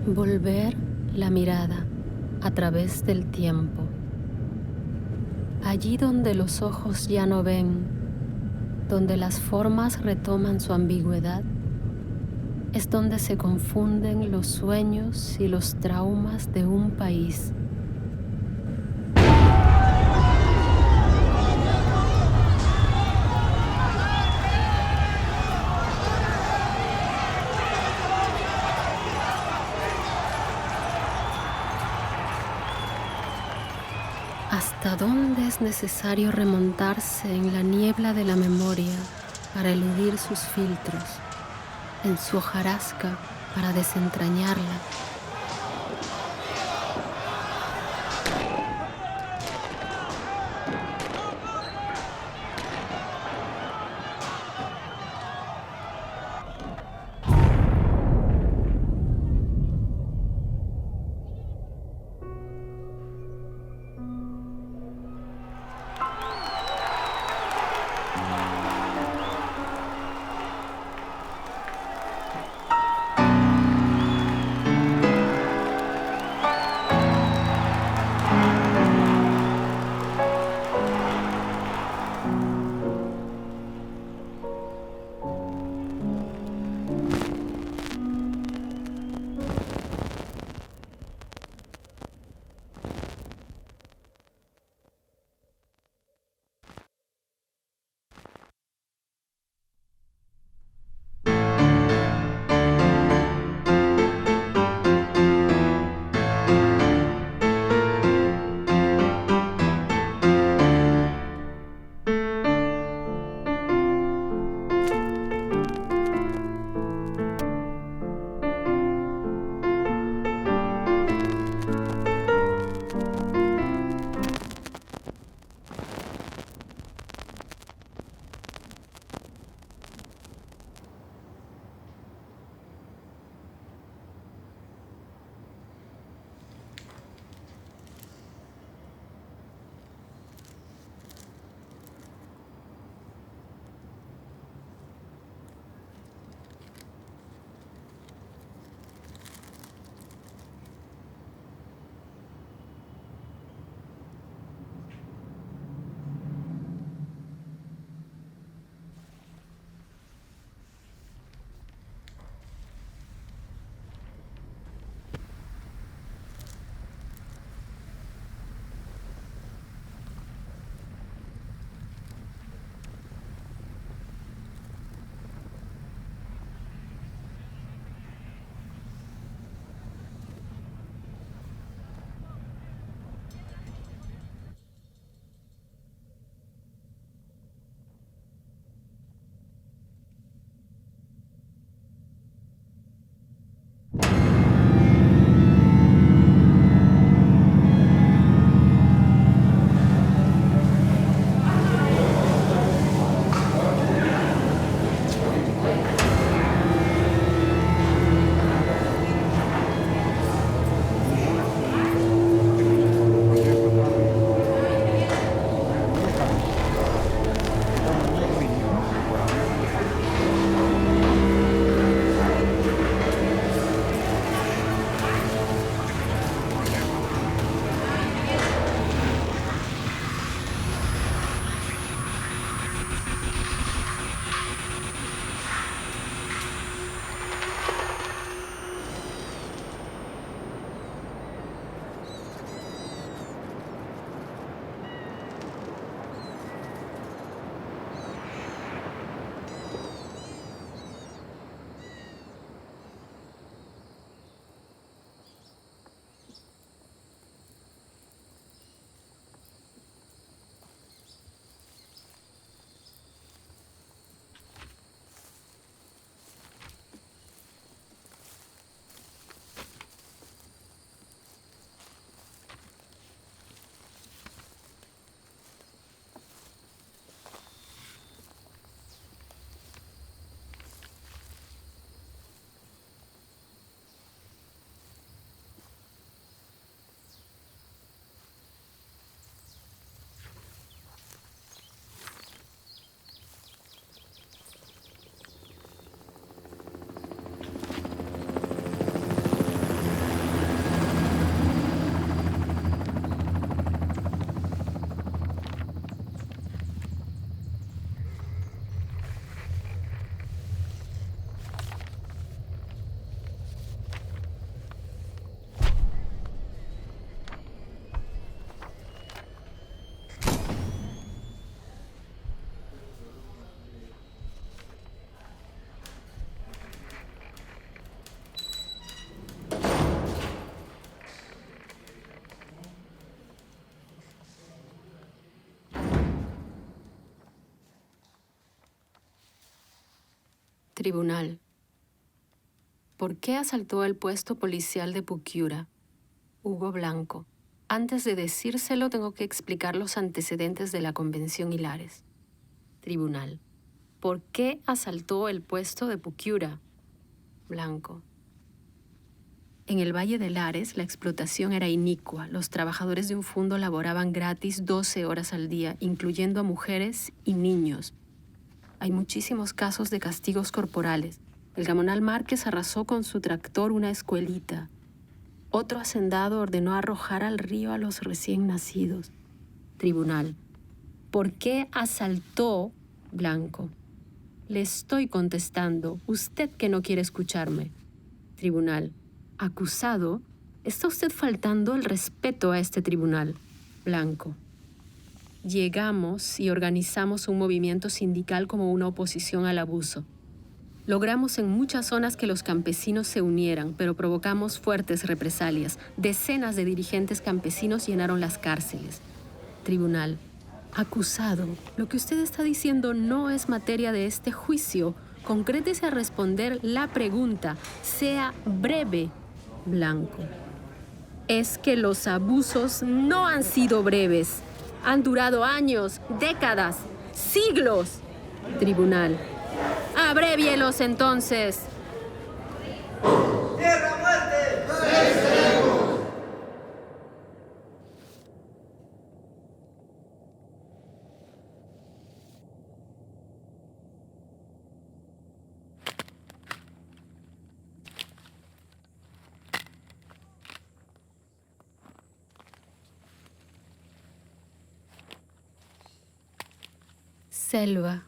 Volver la mirada a través del tiempo. Allí donde los ojos ya no ven, donde las formas retoman su ambigüedad, es donde se confunden los sueños y los traumas de un país. ¿Hasta dónde es necesario remontarse en la niebla de la memoria para eludir sus filtros, en su hojarasca para desentrañarla? Tribunal. ¿Por qué asaltó el puesto policial de Puquiura? Hugo Blanco. Antes de decírselo, tengo que explicar los antecedentes de la Convención Hilares. Tribunal. ¿Por qué asaltó el puesto de Puquiura? Blanco. En el Valle de Lares, la explotación era inicua. Los trabajadores de un fundo laboraban gratis 12 horas al día, incluyendo a mujeres y niños. Hay muchísimos casos de castigos corporales. El Gamonal Márquez arrasó con su tractor una escuelita. Otro hacendado ordenó arrojar al río a los recién nacidos. Tribunal. ¿Por qué asaltó Blanco? Le estoy contestando. Usted que no quiere escucharme. Tribunal. Acusado, ¿está usted faltando el respeto a este tribunal? Blanco. Llegamos y organizamos un movimiento sindical como una oposición al abuso. Logramos en muchas zonas que los campesinos se unieran, pero provocamos fuertes represalias. Decenas de dirigentes campesinos llenaron las cárceles. Tribunal. Acusado, lo que usted está diciendo no es materia de este juicio. Concrétese a responder la pregunta. Sea breve. Blanco. Es que los abusos no han sido breves. Han durado años, décadas, siglos. Tribunal. Abrévielos entonces. ¡Tierra, muerte! ¡Venceremos! Selva,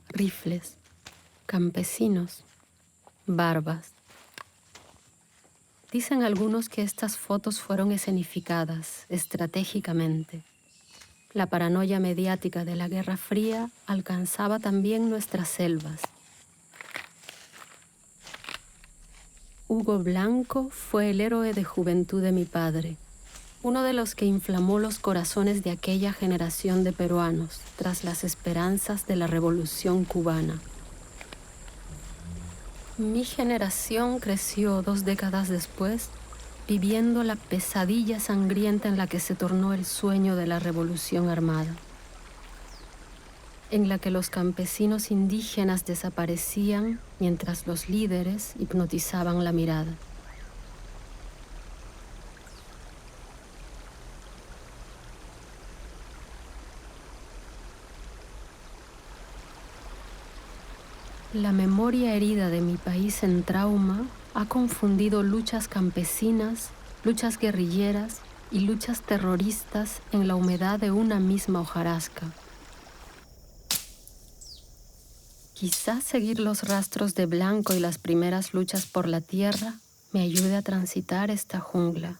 rifles, campesinos, barbas. Dicen algunos que estas fotos fueron escenificadas estratégicamente. La paranoia mediática de la Guerra Fría alcanzaba también nuestras selvas. Hugo Blanco fue el héroe de juventud de mi padre, uno de los que inflamó los corazones de aquella generación de peruanos tras las esperanzas de la Revolución Cubana. Mi generación creció 2 décadas después, viviendo la pesadilla sangrienta en la que se tornó el sueño de la Revolución Armada, en la que los campesinos indígenas desaparecían mientras los líderes hipnotizaban la mirada. La memoria herida de mi país en trauma ha confundido luchas campesinas, luchas guerrilleras y luchas terroristas en la humedad de una misma hojarasca. Quizás seguir los rastros de Blanco y las primeras luchas por la tierra me ayude a transitar esta jungla.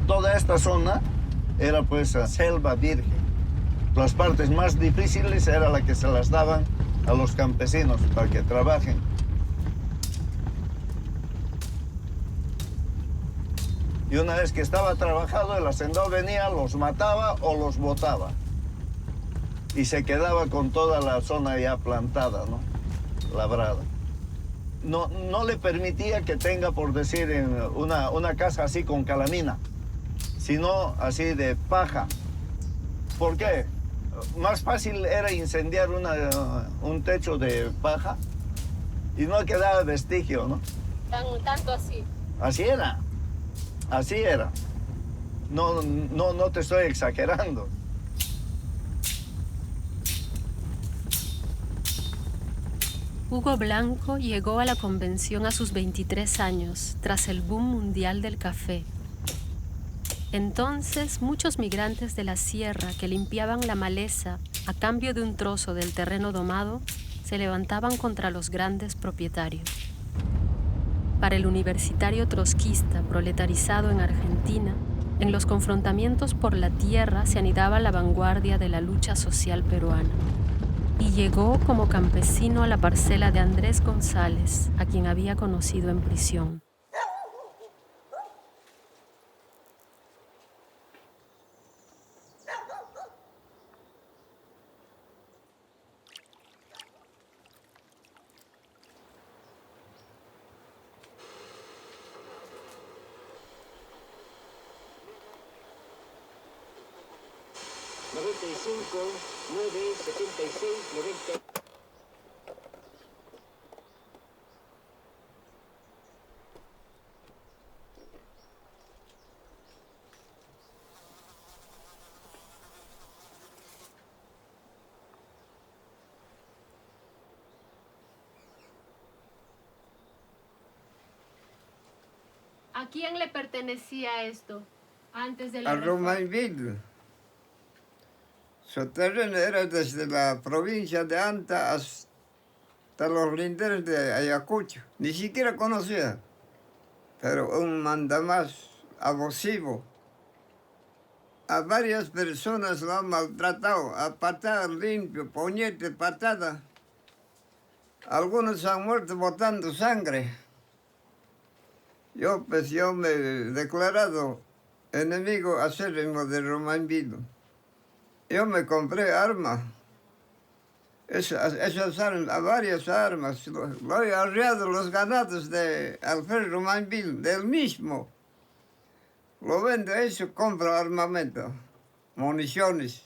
Toda esta zona era pues selva virgen. Las partes más difíciles era la que se las daban a los campesinos para que trabajen. Y una vez que estaba trabajado, el hacendado venía, los mataba o los botaba. Y se quedaba con toda la zona ya plantada, ¿no? Labrada. No le permitía que tenga, por decir, una casa así con calamina, sino así de paja. ¿Por qué? Más fácil era incendiar un techo de paja y no quedaba vestigio, ¿no? Tanto así. Así era. Así era. No te estoy exagerando. Hugo Blanco llegó a la convención a sus 23 años, tras el boom mundial del café. Entonces, muchos migrantes de la sierra que limpiaban la maleza a cambio de un trozo del terreno domado, se levantaban contra los grandes propietarios. Para el universitario trotskista proletarizado en Argentina, en los confrontamientos por la tierra se anidaba la vanguardia de la lucha social peruana. y llegó como campesino a la parcela de Andrés González, a quien había conocido en prisión. ¿A quién le pertenecía esto antes de la A reforma? Romainville. Su terreno era desde la provincia de Anta hasta los linderos de Ayacucho. Ni siquiera conocía, pero un mandamás abusivo. A varias personas lo han maltratado, a patadas limpio, puñete, patada. Algunos han muerto botando sangre. Yo me he declarado enemigo acérrimo de Romainville. Yo me compré armas, esas armas, varias armas. Lo he arriado los ganados de Alfredo Romainville, del mismo. Lo vendo eso, compro armamento, municiones.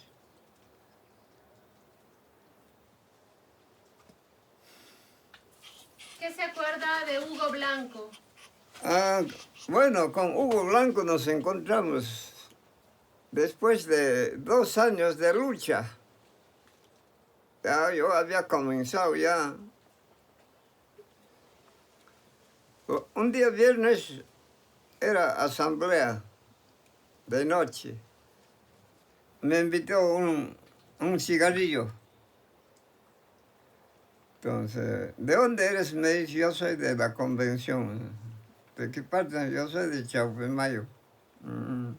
¿Qué se acuerda de Hugo Blanco? Bueno, con Hugo Blanco nos encontramos después de 2 años de lucha. Ya, yo había comenzado ya. Un día viernes era asamblea de noche. Me invitó un cigarrillo. Entonces, ¿de dónde eres? Me dice, yo soy de la convención. ¿De qué parte? Yo soy de Chauquemayo. Mm.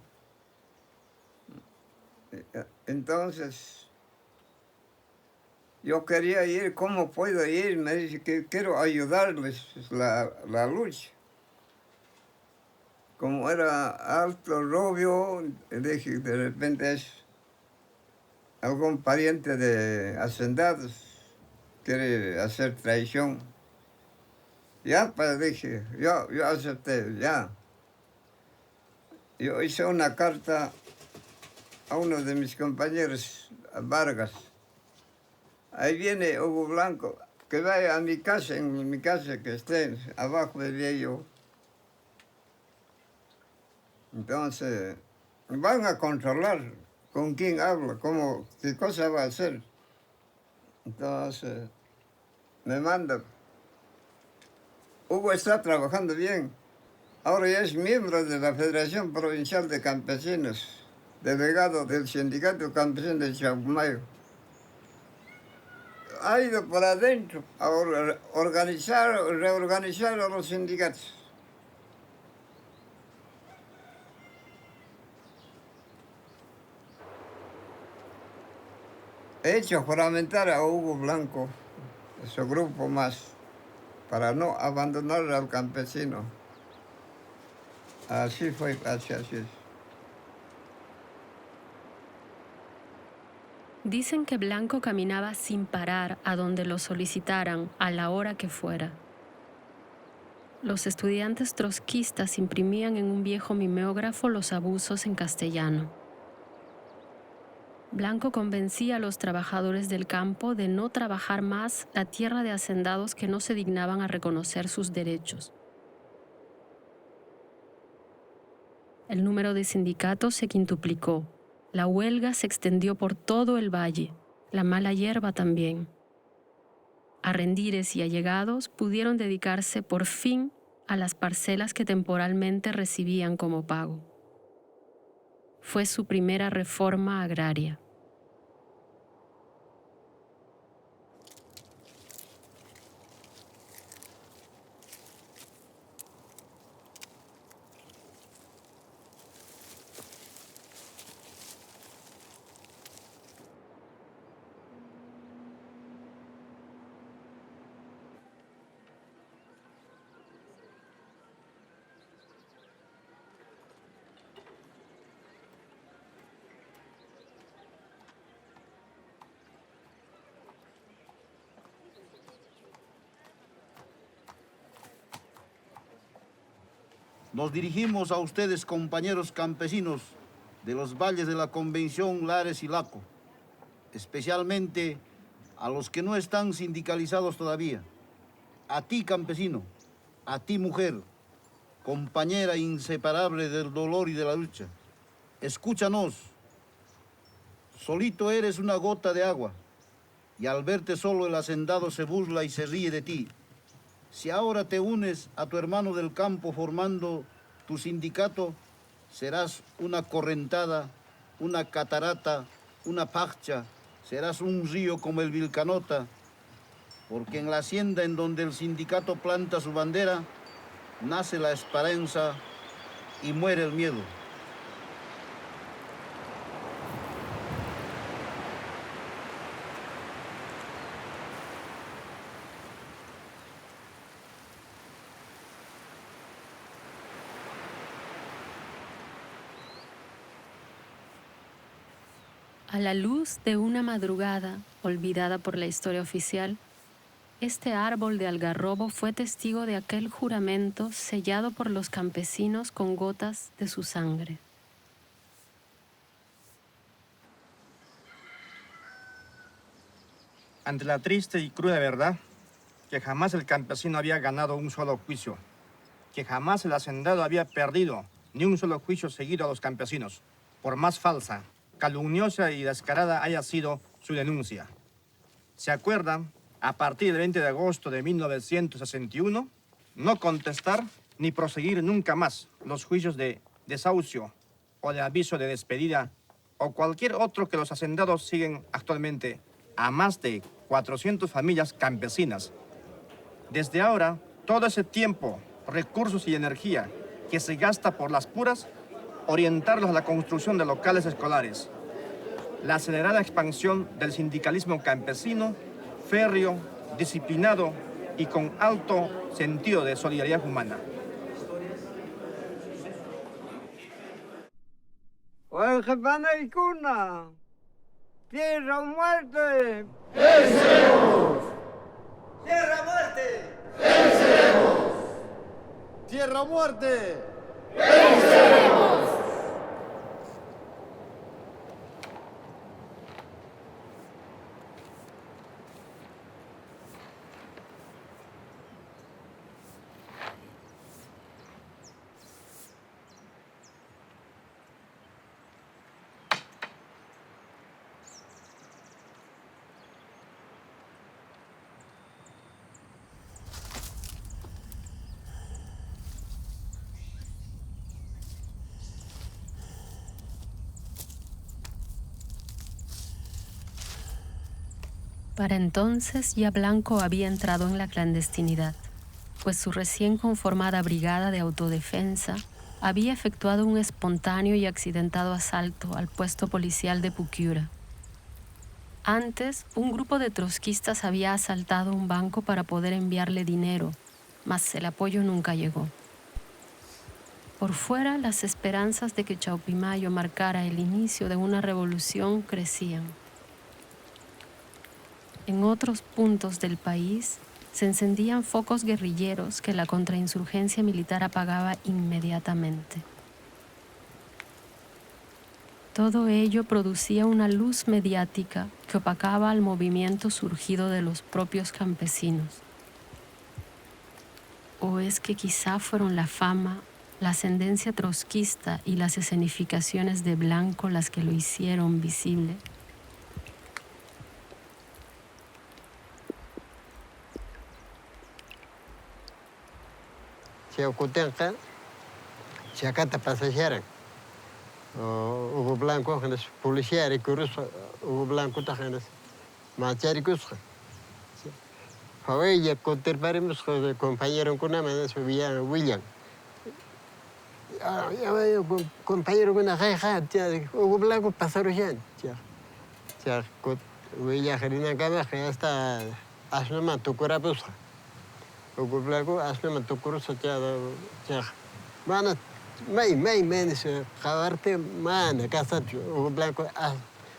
Entonces, yo quería ir, ¿cómo puedo ir? Me dice que quiero ayudarles la lucha. Como era alto, rubio, dije, de repente es algún pariente de hacendados, quiere hacer traición. Ya, pues dije, yo acepté, ya. Yo hice una carta a uno de mis compañeros, a Vargas. Ahí viene Hugo Blanco, que vaya a mi casa, en mi casa, que esté abajo de yo. Entonces, van a controlar con quién habla, qué cosa va a hacer. Entonces, me manda. Hugo está trabajando bien. Ahora ya es miembro de la Federación Provincial de Campesinos, delegado del Sindicato Campesino de Chaumayo. Ha ido por adentro a reorganizar a los sindicatos. He hecho juramentar a Hugo Blanco, su grupo más, para no abandonar al campesino. Así fue, así es. Dicen que Blanco caminaba sin parar a donde lo solicitaran a la hora que fuera. Los estudiantes trotskistas imprimían en un viejo mimeógrafo los abusos en castellano. Blanco convencía a los trabajadores del campo de no trabajar más la tierra de hacendados que no se dignaban a reconocer sus derechos. El número de sindicatos se quintuplicó. La huelga se extendió por todo el valle, la mala hierba también. Arrendires y allegados pudieron dedicarse por fin a las parcelas que temporalmente recibían como pago. Fue su primera reforma agraria. nos dirigimos a ustedes, compañeros campesinos de los valles de la Convención Lares y Laco, especialmente a los que no están sindicalizados todavía. A ti, campesino, a ti, mujer, compañera inseparable del dolor y de la lucha. Escúchanos. Solito eres una gota de agua, y al verte solo el hacendado se burla y se ríe de ti. Si ahora te unes a tu hermano del campo formando tu sindicato, serás una correntada, una catarata, una pacha, serás un río como el Vilcanota, porque en la hacienda en donde el sindicato planta su bandera, nace la esperanza y muere el miedo. A la luz de una madrugada olvidada por la historia oficial, este árbol de algarrobo fue testigo de aquel juramento sellado por los campesinos con gotas de su sangre. Ante la triste y cruda verdad, que jamás el campesino había ganado un solo juicio, que jamás el hacendado había perdido ni un solo juicio seguido a los campesinos, por más falsa, calumniosa y descarada haya sido su denuncia. ¿Se acuerdan? A partir del 20 de agosto de 1961, no contestar ni proseguir nunca más los juicios de desahucio o de aviso de despedida o cualquier otro que los hacendados siguen actualmente a más de 400 familias campesinas. Desde ahora, todo ese tiempo, recursos y energía que se gasta por las puras, orientarlos a la construcción de locales escolares, la acelerada expansión del sindicalismo campesino, férreo, disciplinado y con alto sentido de solidaridad humana. ¡Tierra o muerte! ¡Venceremos! ¡Tierra o muerte! ¡Venceremos! ¡Tierra o muerte! ¡Venceremos! Para entonces ya Blanco había entrado en la clandestinidad, pues su recién conformada brigada de autodefensa había efectuado un espontáneo y accidentado asalto al puesto policial de Puquiura. Antes, un grupo de trotskistas había asaltado un banco para poder enviarle dinero, mas el apoyo nunca llegó. Por fuera, las esperanzas de que Chaupimayo marcara el inicio de una revolución crecían. En otros puntos del país se encendían focos guerrilleros que la contrainsurgencia militar apagaba inmediatamente. Todo ello producía una luz mediática que opacaba al movimiento surgido de los propios campesinos. ¿O es que quizá fueron la fama, la ascendencia trotskista y las escenificaciones de Blanco las que lo hicieron visible? Chaucutenca, Chacata pasajera. Hugo Blanco, genes policía y curus, Hugo Blanco tajenes, machari cusca. Hoy ya conterparemos con el compañero con una manera subía William. Compañero con una jaja, Hugo Blanco pasaron ya. Ya, William Gerina Gama, que hasta Asnoma Tucura Busca. Hugo Blanco, Asnoma Tucura, ya. Mana, May, menos, Javarte, mana, casa, Hugo Blanco,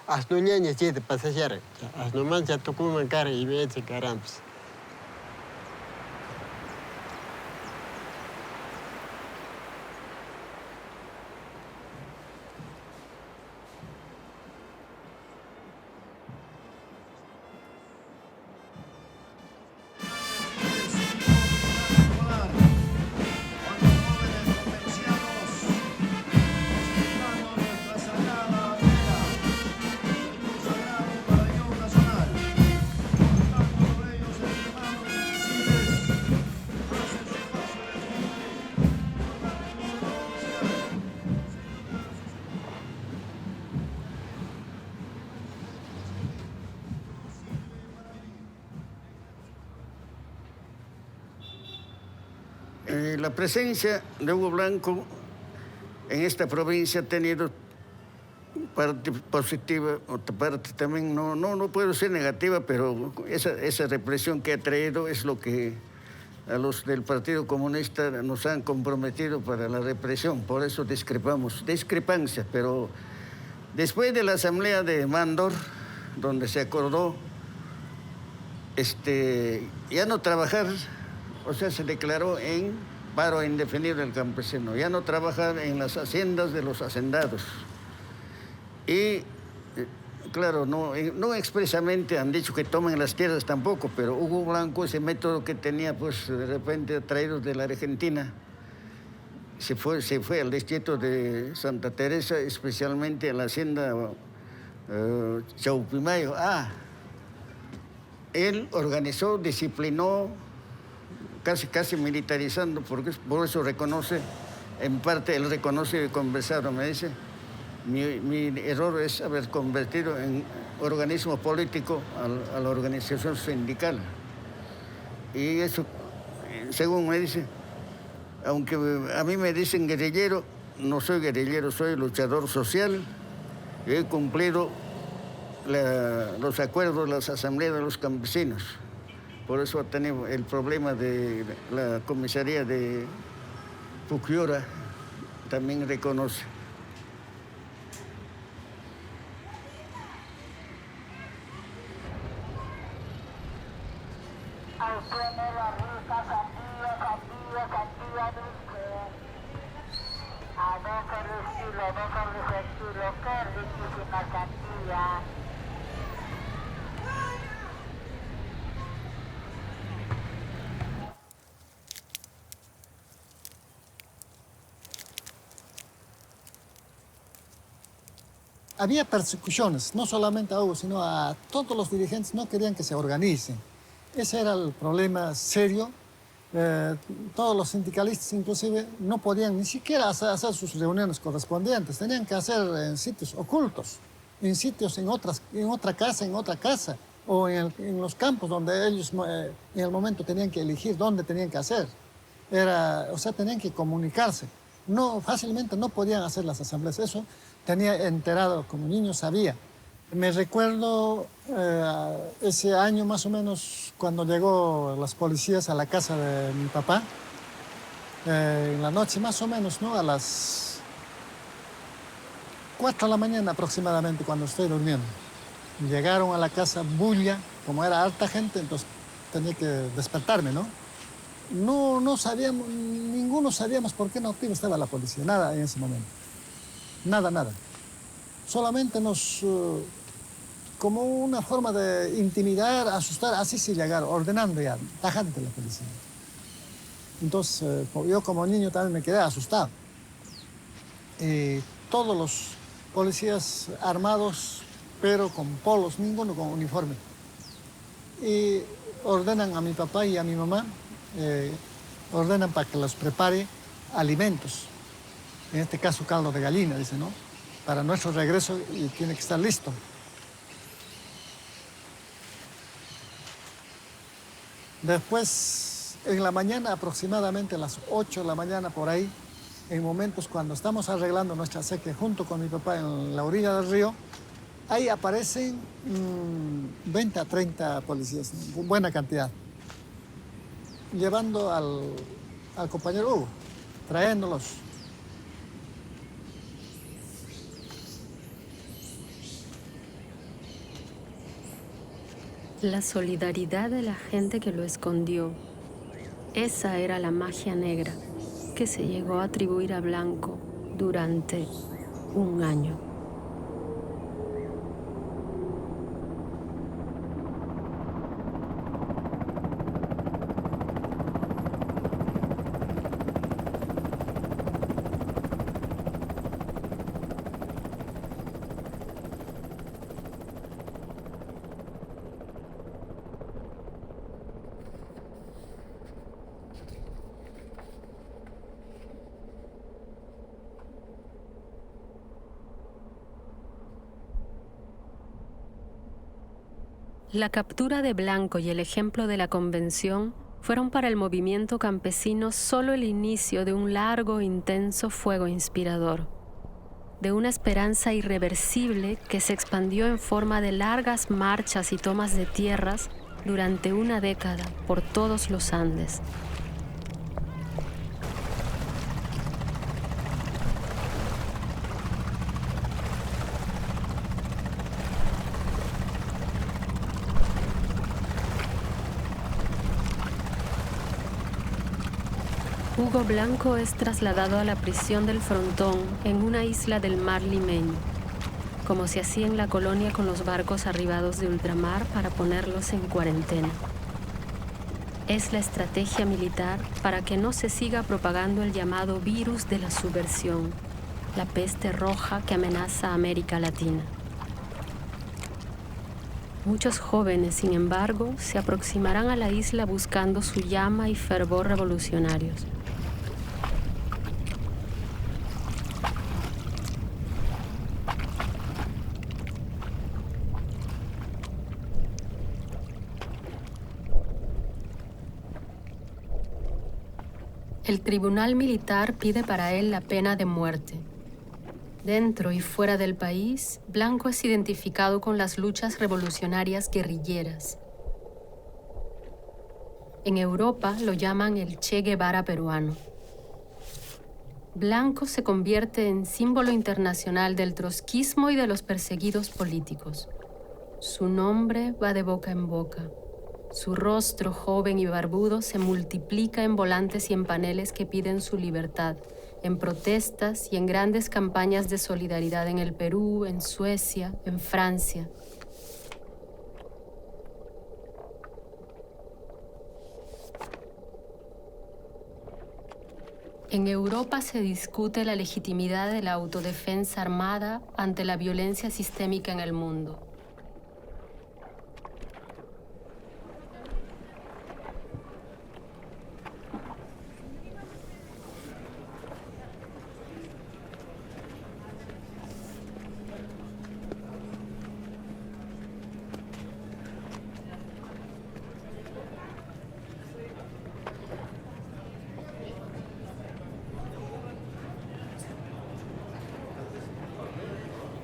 Asnuña, chiste, pasajera. Asnoman, ya Tucuma, cara y vete, caramps. La presencia de Hugo Blanco en esta provincia ha tenido parte positiva, otra parte también no puedo ser negativa, pero esa represión que ha traído es lo que a los del Partido Comunista nos han comprometido para la represión. Por eso discrepancias, pero después de la asamblea de Mándor, donde se acordó ya no trabajar, o sea, se declaró en paro indefinido del campesino, ya no trabajar en las haciendas de los hacendados. Y claro, no expresamente han dicho que tomen las tierras tampoco, pero Hugo Blanco, ese método que tenía, pues de repente traído de la Argentina, se fue al distrito de Santa Teresa, especialmente a la hacienda Chaupimayo. Él organizó, disciplinó, casi militarizando, porque por eso reconoce, en parte él reconoce y conversado, me dice, mi error es haber convertido en organismo político a la organización sindical. Y eso, según me dice, aunque a mí me dicen guerrillero, no soy guerrillero, soy luchador social. He cumplido los acuerdos de las asambleas de los campesinos. Por eso tenemos el problema de la comisaría de Puquiura, también reconoce. Había persecuciones, no solamente a Hugo, sino a todos los dirigentes, no querían que se organicen. Ese era el problema serio. Todos los sindicalistas, inclusive, no podían ni siquiera hacer sus reuniones correspondientes. Tenían que hacer en sitios ocultos, en sitios en otra casa, o en los campos donde ellos en el momento tenían que elegir dónde tenían que hacer. O sea, tenían que comunicarse. Fácilmente no podían hacer las asambleas. Eso tenía enterado, como niño sabía. Me recuerdo ese año más o menos cuando llegó las policías a la casa de mi papá. En la noche más o menos, ¿no? A las 4 de la mañana aproximadamente, cuando estoy durmiendo. Llegaron a la casa bulla, como era harta gente, entonces tenía que despertarme, ¿no? No sabíamos, ninguno sabíamos por qué motivo estaba la policía, nada en ese momento. Nada. Solamente como una forma de intimidar, asustar, así se llegaron, ordenando ya, tajante la policía. Entonces, yo como niño también me quedé asustado. Todos los policías armados, pero con polos, ninguno con uniforme. Y ordenan a mi papá y a mi mamá, ordenan para que los prepare alimentos. En este caso, caldo de gallina, dice, ¿no? Para nuestro regreso y tiene que estar listo. Después, en la mañana, aproximadamente a las 8 de la mañana, por ahí, en momentos cuando estamos arreglando nuestra sequía junto con mi papá en la orilla del río, ahí aparecen 20 a 30 policías, buena cantidad, llevando al compañero Hugo, trayéndolos. La solidaridad de la gente que lo escondió. Esa era la magia negra que se llegó a atribuir a Blanco durante un año. La captura de Blanco y el ejemplo de la convención fueron para el movimiento campesino solo el inicio de un largo e intenso fuego inspirador, de una esperanza irreversible que se expandió en forma de largas marchas y tomas de tierras durante una década por todos los Andes. Hugo Blanco es trasladado a la prisión del Frontón en una isla del mar limeño, como se hacía en la colonia con los barcos arribados de ultramar para ponerlos en cuarentena. Es la estrategia militar para que no se siga propagando el llamado virus de la subversión, la peste roja que amenaza a América Latina. Muchos jóvenes, sin embargo, se aproximarán a la isla buscando su llama y fervor revolucionarios. El tribunal militar pide para él la pena de muerte. Dentro y fuera del país, Blanco es identificado con las luchas revolucionarias guerrilleras. En Europa lo llaman el Che Guevara peruano. Blanco se convierte en símbolo internacional del trotskismo y de los perseguidos políticos. Su nombre va de boca en boca. Su rostro joven y barbudo se multiplica en volantes y en paneles que piden su libertad, en protestas y en grandes campañas de solidaridad en el Perú, en Suecia, en Francia. En Europa se discute la legitimidad de la autodefensa armada ante la violencia sistémica en el mundo.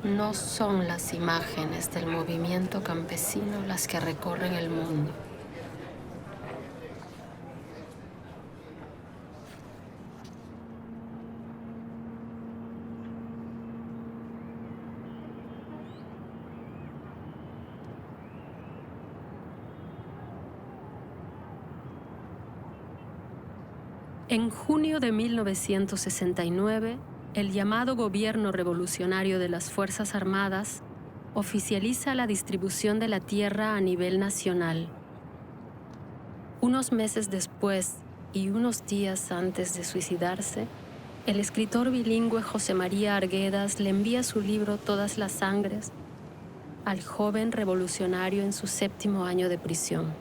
No son las imágenes del movimiento campesino las que recorren el mundo. En junio de 1969, el llamado Gobierno Revolucionario de las Fuerzas Armadas oficializa la distribución de la tierra a nivel nacional. Unos meses después y unos días antes de suicidarse, el escritor bilingüe José María Arguedas le envía su libro Todas las Sangres al joven revolucionario en su 7º año de prisión.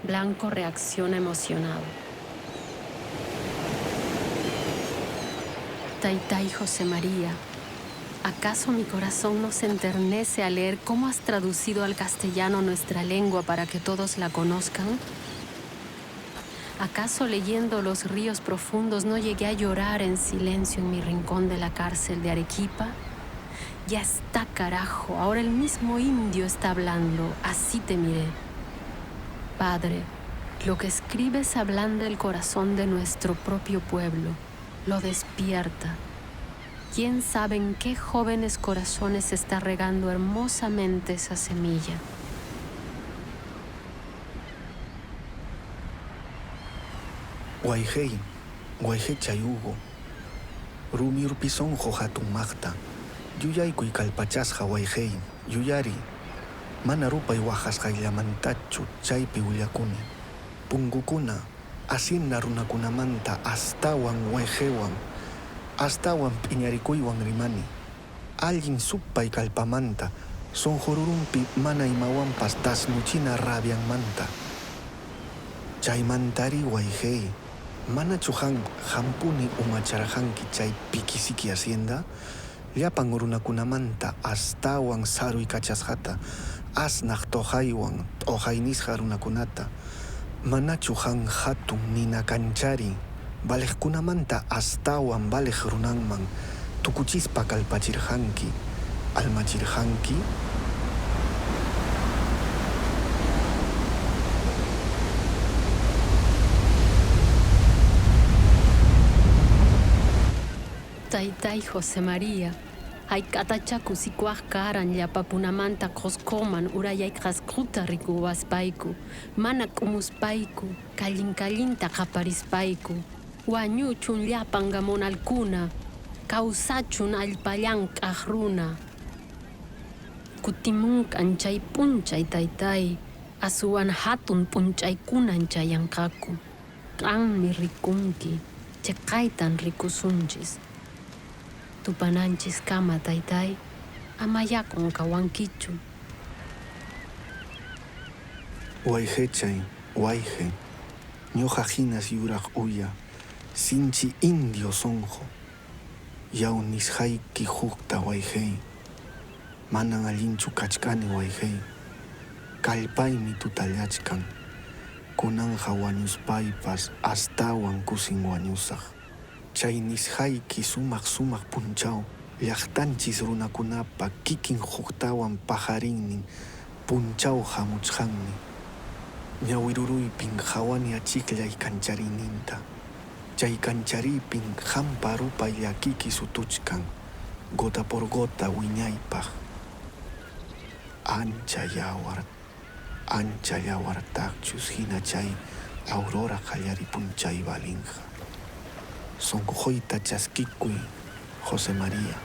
Blanco reacciona emocionado. Taytay José María, ¿acaso mi corazón no se enternece al leer cómo has traducido al castellano nuestra lengua para que todos la conozcan? ¿Acaso leyendo Los ríos profundos no llegué a llorar en silencio en mi rincón de la cárcel de Arequipa? Ya está, carajo, ahora el mismo indio está hablando, así te miré. Padre, lo que escribes ablanda el corazón de nuestro propio pueblo. Lo despierta. ¿Quién sabe en qué jóvenes corazones se está regando hermosamente esa semilla? Guayhey, Guayhey chayugo. Rumi urpison hatun magta. Yuyaykuy kalpachasqa Guayhey, yuyari. Mana rupay waqasqayllamantachu chaypi willakuni. Pungukuna. Asina runakunamanta astawan Guayhewan, astawan piñarikuywan rimani. Alguien suppay kalpamanta, sonjorurumpi mana imawanpas tasnuchina rabianmanta. Chaymantari Guayhey, mana chuhan hampuni umacharahanki chay pikisiki hacienda, llapan runakunamanta astawan saruy kachasqata, asnaq tohaywan, tohaynisqa runakunata. Manachu han hatun nina kanchari, balejkunamanta astawan balej runanman, tukuchispa kalpachirhanki, almachirhanki. Taytay José María, hayk'atachaku sikuaq karan llapapunamanta qusquman urayayqasquta rikuwaspayku, mana k'umuspayku, kallinta qaparispayku, wañuchun llapan gamonalkuna, kawsachun allpallan k'aq runa. Kutimunqan chay p'unchay taytay, asuwan hatun p'unchaykunan chayanqaku. Q'anmi rikunki, chaqaytan rikusunchis. Tupananchis kama taytay, amayakun kawankichu. Wayhechay, wayhe, ñuqa hinas yuraq uya, sinchi indio sonjo. Yawnisqayki hukta wayhey, manan allinchu kachkani wayhey. Kallpaymi tutallachkan, kunanja wañuspaypas astawan kusin wañusaq. Chay nisqayki sumaq punchaw, llaqtanchis runakunapa kikin huktawan pajarinnin punchaw hamuchkanmi. Ñawiruruypin hawani achikllay kanchariyninta. Chay kanchariypin hampa rupay llakiki sutuchkan, gota por gota wiñaypaq. Ancha yawartaqchus hina chay aurora qallari punchay balinqa. Sonqoyta chaskikuy, José María.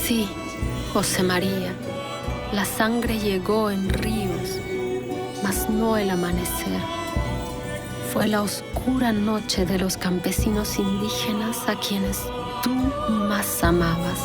Sí, José María, la sangre llegó en ríos, mas no el amanecer. Fue la oscura noche de los campesinos indígenas a quienes tú más amabas.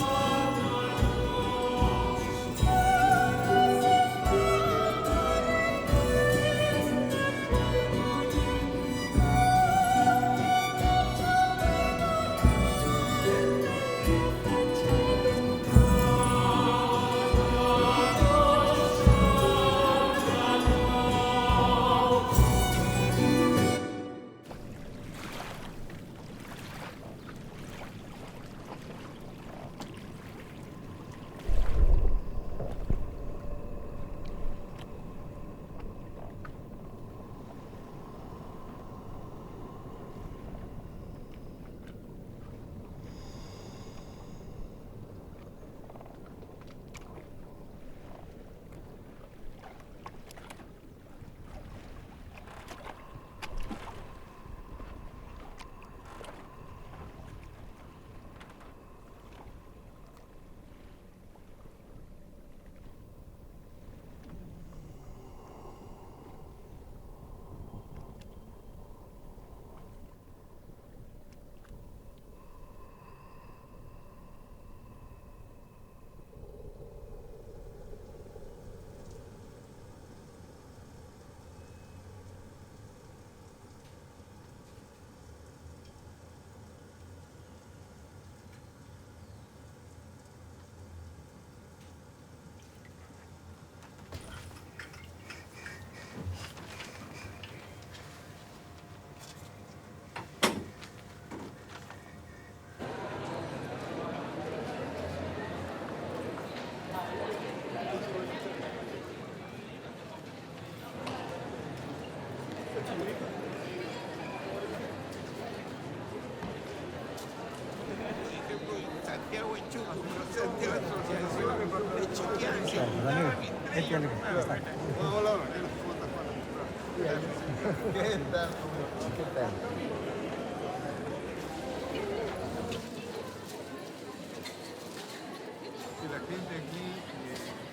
La gente aquí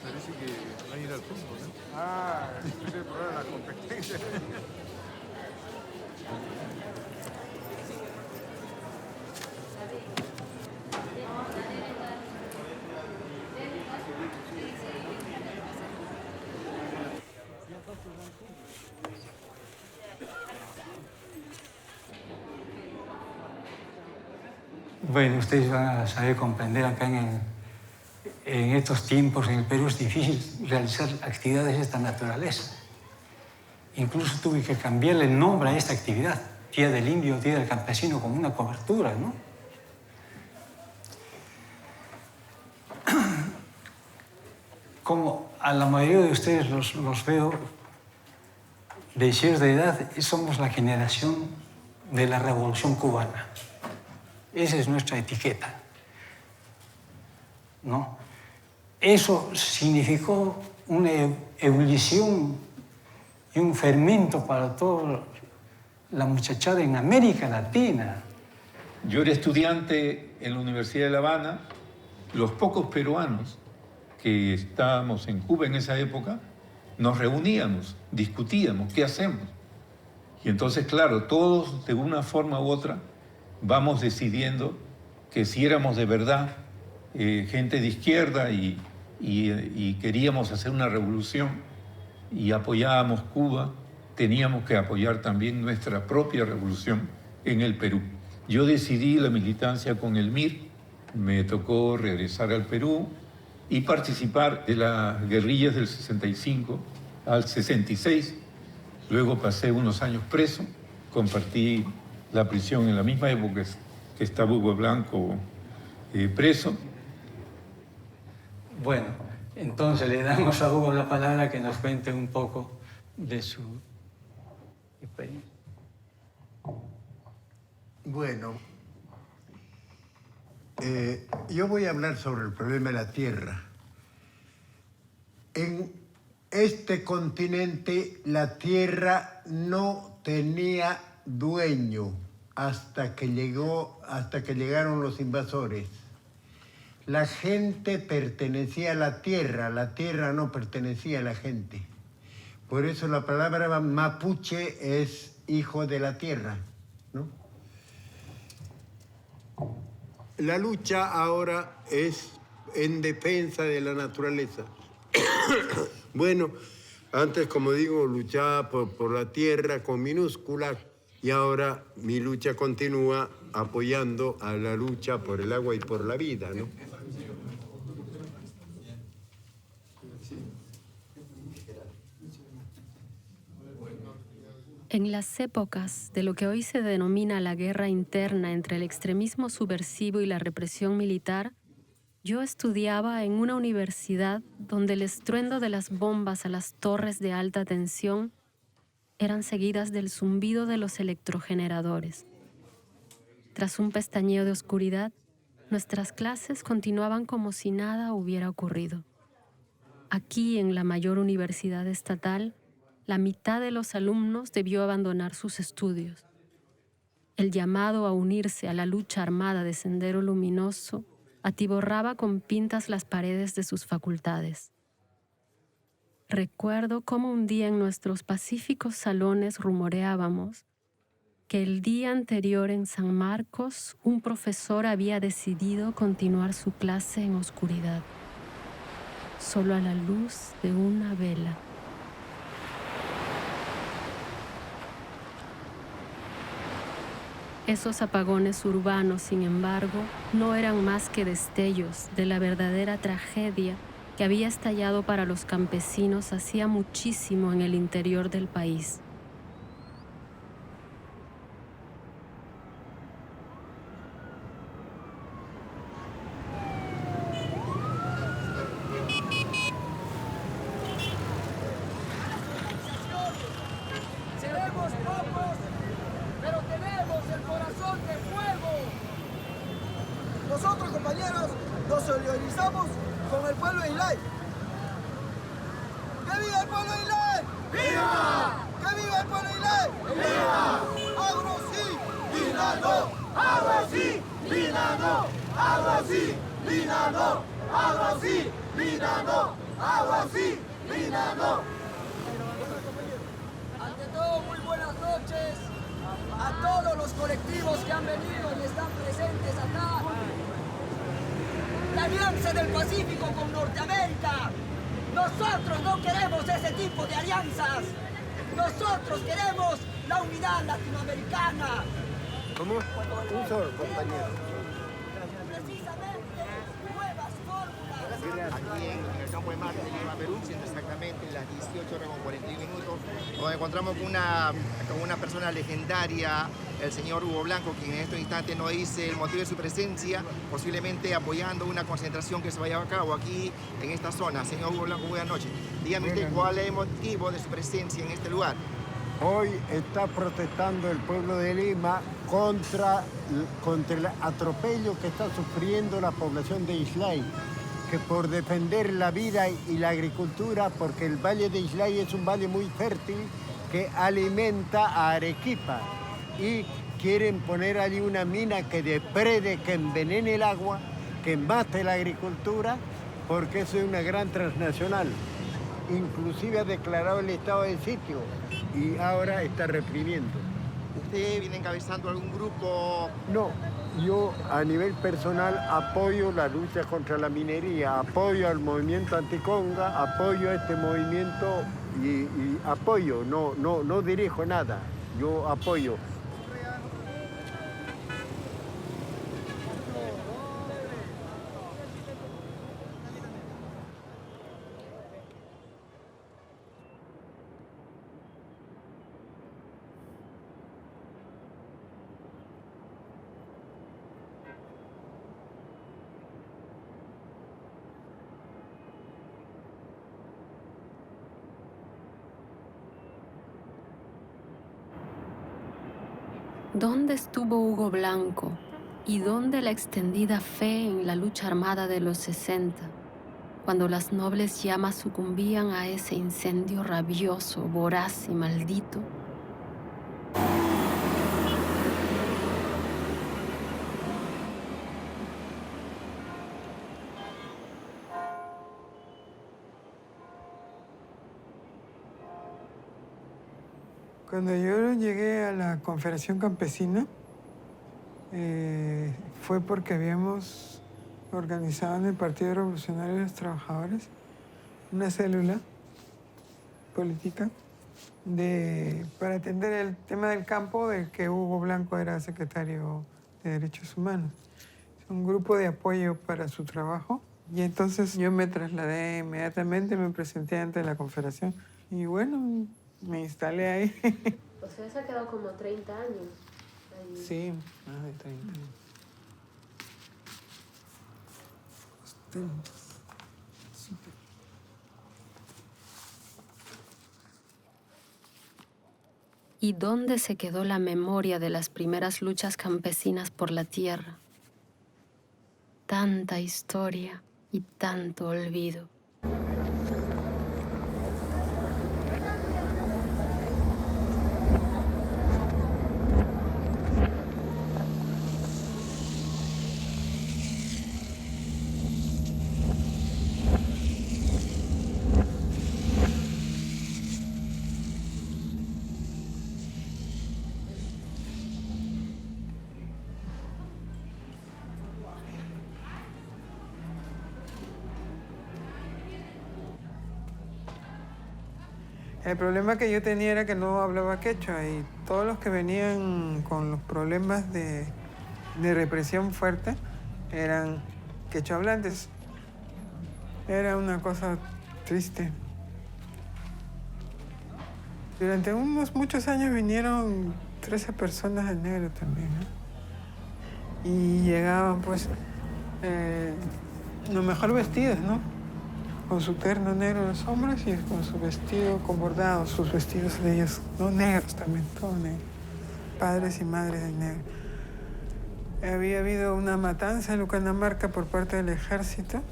parece que va a ir al fútbol, ¿no? Ah, es el problema de la competencia. Bueno, ustedes van a saber comprender acá en estos tiempos en el Perú es difícil realizar actividades de esta naturaleza. Incluso tuve que cambiarle el nombre a esta actividad, Día del Indio, Día del Campesino, como una cobertura, ¿no? Como a la mayoría de ustedes los veo de cierta edad, somos la generación de la Revolución Cubana. Esa es nuestra etiqueta, ¿no? Eso significó una ebullición y un fermento para toda la muchachada en América Latina. Yo era estudiante en la Universidad de La Habana. Los pocos peruanos que estábamos en Cuba en esa época, nos reuníamos, discutíamos, ¿qué hacemos? Y entonces, claro, todos de una forma u otra vamos decidiendo que si éramos de verdad gente de izquierda y queríamos hacer una revolución y apoyábamos Cuba, teníamos que apoyar también nuestra propia revolución en el Perú. Yo decidí la militancia con el MIR, me tocó regresar al Perú y participar de las guerrillas del 65 al 66. Luego pasé unos años preso, compartí la prisión en la misma época que estaba Hugo Blanco preso. Bueno, entonces le damos a Hugo la palabra que nos cuente un poco de su experiencia. Bueno, yo voy a hablar sobre el problema de la tierra. En este continente la tierra no tenía dueño hasta que llegaron los invasores. La gente pertenecía a la tierra no pertenecía a la gente. Por eso la palabra mapuche es hijo de la tierra, ¿no? La lucha ahora es en defensa de la naturaleza. Bueno, antes, como digo, luchaba por la tierra con minúsculas y ahora mi lucha continúa apoyando a la lucha por el agua y por la vida, ¿no? En las épocas de lo que hoy se denomina la guerra interna entre el extremismo subversivo y la represión militar, yo estudiaba en una universidad donde el estruendo de las bombas a las torres de alta tensión eran seguidas del zumbido de los electrogeneradores. Tras un pestañeo de oscuridad, nuestras clases continuaban como si nada hubiera ocurrido. Aquí, en la mayor universidad estatal, la mitad de los alumnos debió abandonar sus estudios. El llamado a unirse a la lucha armada de Sendero Luminoso atiborraba con pintas las paredes de sus facultades. Recuerdo cómo un día en nuestros pacíficos salones rumoreábamos que el día anterior en San Marcos un profesor había decidido continuar su clase en oscuridad, solo a la luz de una vela. Esos apagones urbanos, sin embargo, no eran más que destellos de la verdadera tragedia que había estallado para los campesinos hacía muchísimo en el interior del país. Seremos pocos, pero tenemos el corazón de fuego. nosotros, compañeros, nos solidarizamos con el pueblo de Islay. ¡Que viva el pueblo de Islay! ¡Viva! ¡Que viva el pueblo de Islay! ¡Viva! ¡Agro sí! ¡Lina no! ¡Agro sí! ¡Lina no! ¡Agro sí! ¡Lina no! ¡Agro sí! ¡Lina no! ¡Agro sí! ¡Lina no! Ante todo, muy buenas noches a todos los colectivos que han venido y están presentes acá. La Alianza del Pacífico con Norteamérica. Nosotros no queremos ese tipo de alianzas. Nosotros queremos la unidad latinoamericana. ¿Cómo? Un solo, compañero. Precisamente nuevas fórmulas. Aquí en el campo de Marte de Lima, Perú, siendo exactamente las 18:41, nos encontramos con una persona legendaria, el señor Hugo Blanco, quien en estos instantes nos dice el motivo de su presencia, posiblemente apoyando una concentración que se vaya a cabo aquí en esta zona. Señor Hugo Blanco, buenas noches. Dígame usted cuál es el motivo de su presencia en este lugar. Hoy está protestando el pueblo de Lima contra el atropello que está sufriendo la población de Islay, que por defender la vida y la agricultura, porque el valle de Islay es un valle muy fértil que alimenta a Arequipa, y quieren poner allí una mina que deprede, que envenene el agua, que mate la agricultura, porque eso es una gran transnacional. Inclusive ha declarado el estado de sitio y ahora está reprimiendo. ¿Usted viene encabezando algún grupo? No, yo a nivel personal apoyo la lucha contra la minería, apoyo al movimiento anticonga, apoyo a este movimiento y apoyo, no dirijo nada, yo apoyo. ¿Dónde estuvo Hugo Blanco y dónde la extendida fe en la lucha armada de los 60, cuando las nobles llamas sucumbían a ese incendio rabioso, voraz y maldito? Cuando yo llegué a la Confederación Campesina, fue porque habíamos organizado en el Partido Revolucionario de los Trabajadores una célula política para atender el tema del campo, del que Hugo Blanco era secretario de Derechos Humanos. Es un grupo de apoyo para su trabajo. Y entonces yo me trasladé inmediatamente, me presenté ante la Confederación y bueno, me instalé ahí. O sea, se ha quedado como 30 años. Ahí. Sí, más de 30 años. ¿Y dónde se quedó la memoria de las primeras luchas campesinas por la tierra? Tanta historia y tanto olvido. El problema que yo tenía era que no hablaba quechua y todos los que venían con los problemas de represión fuerte eran quechua hablantes. Era una cosa triste. Durante muchos años vinieron 13 personas de negro también, ¿no? Y llegaban pues lo mejor vestidos, ¿no? Con su terno negro los hombres y con su vestido con bordados, sus vestidos de ellos, no negros también, todo negro. Padres y madres de negro. había habido una matanza en Lucanamarca por parte del ejército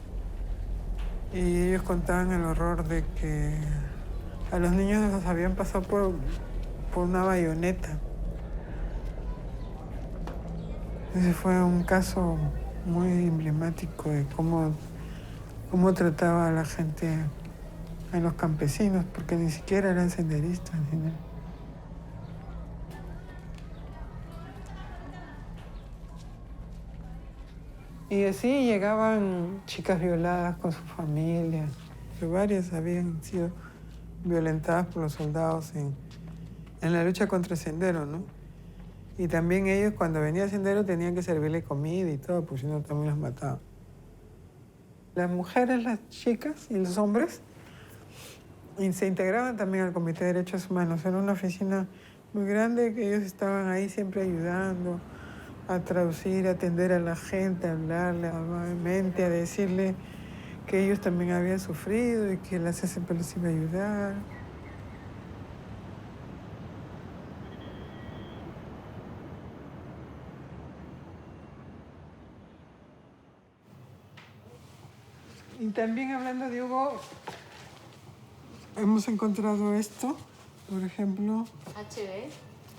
y ellos contaban el horror de que a los niños los habían pasado por una bayoneta. Ese fue un caso muy emblemático de cómo trataba a la gente, a los campesinos, porque ni siquiera eran senderistas ni nada. Y así llegaban chicas violadas con su familia. Varias habían sido violentadas por los soldados en la lucha contra el Sendero, ¿no? Y también ellos, cuando venía el Sendero, tenían que servirle comida y todo, porque si no también las mataban. Las mujeres, las chicas y los hombres y se integraban también al Comité de Derechos Humanos. Era una oficina muy grande que ellos estaban ahí siempre ayudando a traducir, a atender a la gente, a hablarle amablemente, a decirle que ellos también habían sufrido y que la CCP les iba a ayudar. Y también hablando de Hugo, hemos encontrado esto, por ejemplo. HB.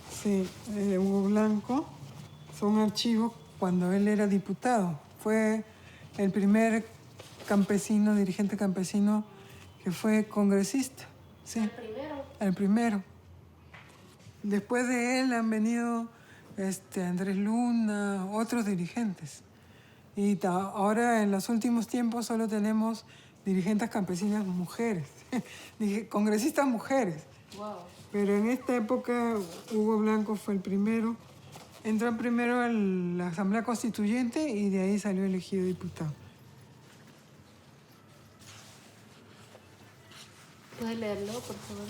Sí, de Hugo Blanco. Son archivos cuando él era diputado. Fue el primer campesino, dirigente campesino, que fue congresista. Sí. ¿El primero? El primero. Después de él han venido Andrés Luna, otros dirigentes. Y ahora, en los últimos tiempos, solo tenemos dirigentes campesinas mujeres, congresistas mujeres. Wow. Pero en esta época, Hugo Blanco fue el primero. Entró primero en la Asamblea Constituyente y de ahí salió elegido diputado. ¿Puedes leerlo, por favor?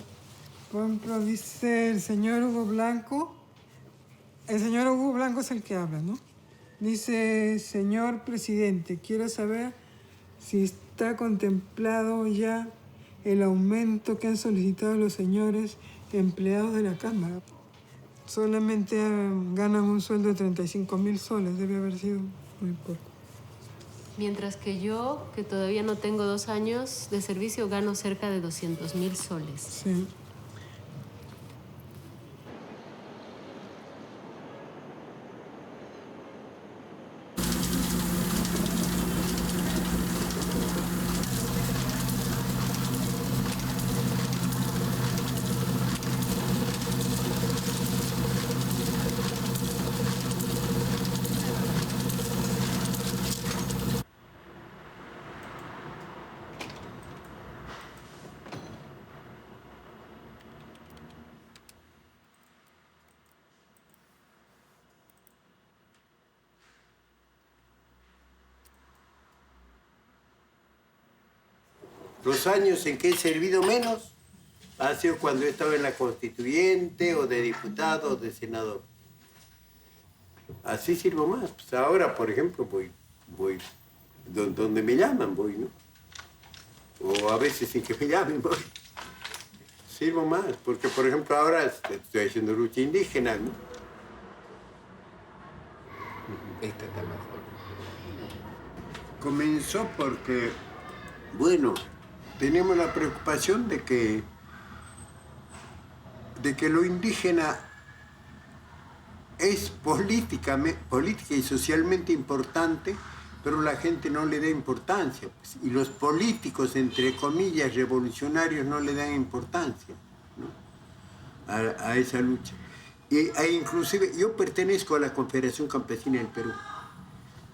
Por ejemplo, dice el señor Hugo Blanco. El señor Hugo Blanco es el que habla, ¿no? Dice, señor presidente, quiero saber si está contemplado ya el aumento que han solicitado los señores empleados de la Cámara. Solamente ganan un sueldo de 35.000 soles, debe haber sido muy poco. Mientras que yo, que todavía no tengo 2 años de servicio, gano cerca de 200.000 soles. Sí. Los años en que he servido menos ha sido cuando he estado en la constituyente o de diputado o de senador. Así sirvo más. Pues ahora, por ejemplo, voy donde me llaman, voy, ¿no? O a veces sin que me llamen, voy. Sirvo más, porque, por ejemplo, ahora estoy haciendo lucha indígena, ¿no? Esta está mejor. Comenzó porque, bueno, teníamos la preocupación de que lo indígena es política y socialmente importante, pero la gente no le da importancia. Pues, y los políticos, entre comillas, revolucionarios, no le dan importancia, ¿no? a esa lucha. Inclusive, yo pertenezco a la Confederación Campesina del Perú,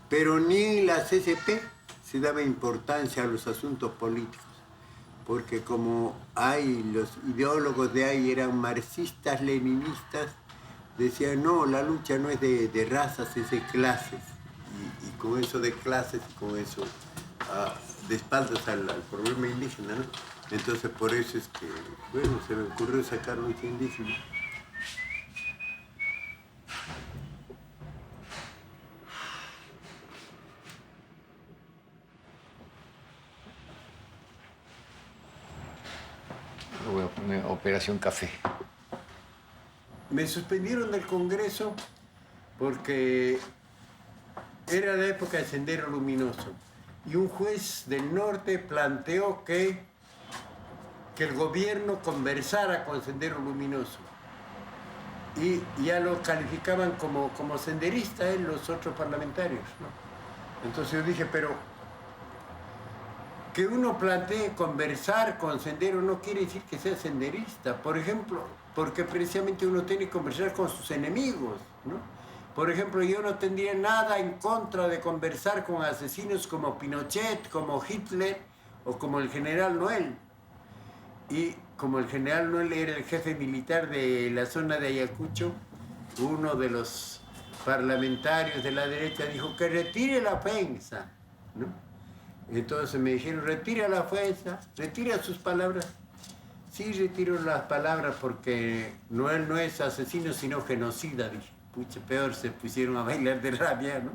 pero ni en la CCP se daba importancia a los asuntos políticos, porque como los ideólogos de ahí eran marxistas, leninistas, decían, no, la lucha no es de razas, es de clases. Y con eso de clases, con eso de espaldas al problema indígena, ¿no? Entonces por eso es que, bueno, se me ocurrió sacar lucha indígena. Voy a poner Operación Café. Me suspendieron del Congreso porque Era la época del Sendero Luminoso. Y un juez del norte planteó que el gobierno conversara con Sendero Luminoso. Y ya lo calificaban como senderista los otros parlamentarios, ¿no? Entonces yo dije, pero que uno plantee conversar con Sendero no quiere decir que sea senderista. Por ejemplo, porque precisamente uno tiene que conversar con sus enemigos, ¿no? Por ejemplo, yo no tendría nada en contra de conversar con asesinos como Pinochet, como Hitler o como el general Noel. Y como el general Noel era el jefe militar de la zona de Ayacucho, uno de los parlamentarios de la derecha dijo que retire la ofensa, ¿no? Entonces me dijeron, retira la ofensa, retira sus palabras. Sí, retiro las palabras porque Noel no es asesino, sino genocida, dije. Pucha, peor, se pusieron a bailar de rabia, ¿no?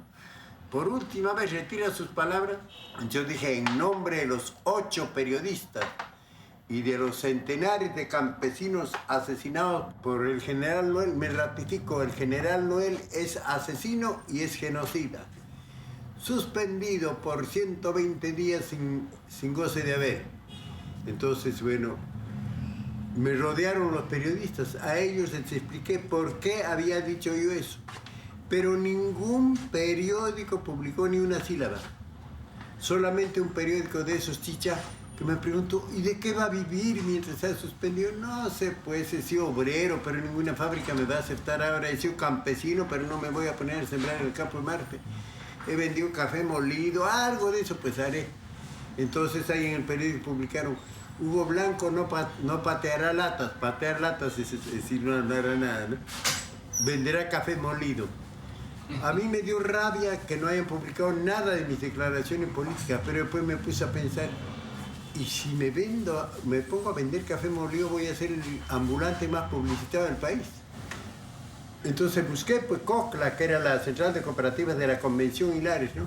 Por última vez, retira sus palabras. Yo dije, en nombre de los 8 periodistas y de los centenares de campesinos asesinados por el general Noel, me ratifico, el general Noel es asesino y es genocida. Suspendido por 120 días sin goce de haber. Entonces, bueno, me rodearon los periodistas, a ellos les expliqué por qué había dicho yo eso. Pero ningún periódico publicó ni una sílaba. Solamente un periódico de esos chicha que me preguntó, ¿y de qué va a vivir mientras sea suspendido? No sé, pues he sido obrero, pero ninguna fábrica me va a aceptar ahora. He sido campesino, pero no me voy a poner a sembrar en el campo de Marte. He vendido café molido, algo de eso pues haré. Entonces ahí en el periódico publicaron, Hugo Blanco no pateará latas, patear latas es decir, no hará nada, ¿no? Venderá café molido. A mí me dio rabia que no hayan publicado nada de mis declaraciones políticas, pero después me puse a pensar, y si me pongo a vender café molido, voy a ser el ambulante más publicitado del país. Entonces busqué pues COCLA, que era la Central de Cooperativas de la Convención Hilares, ¿no?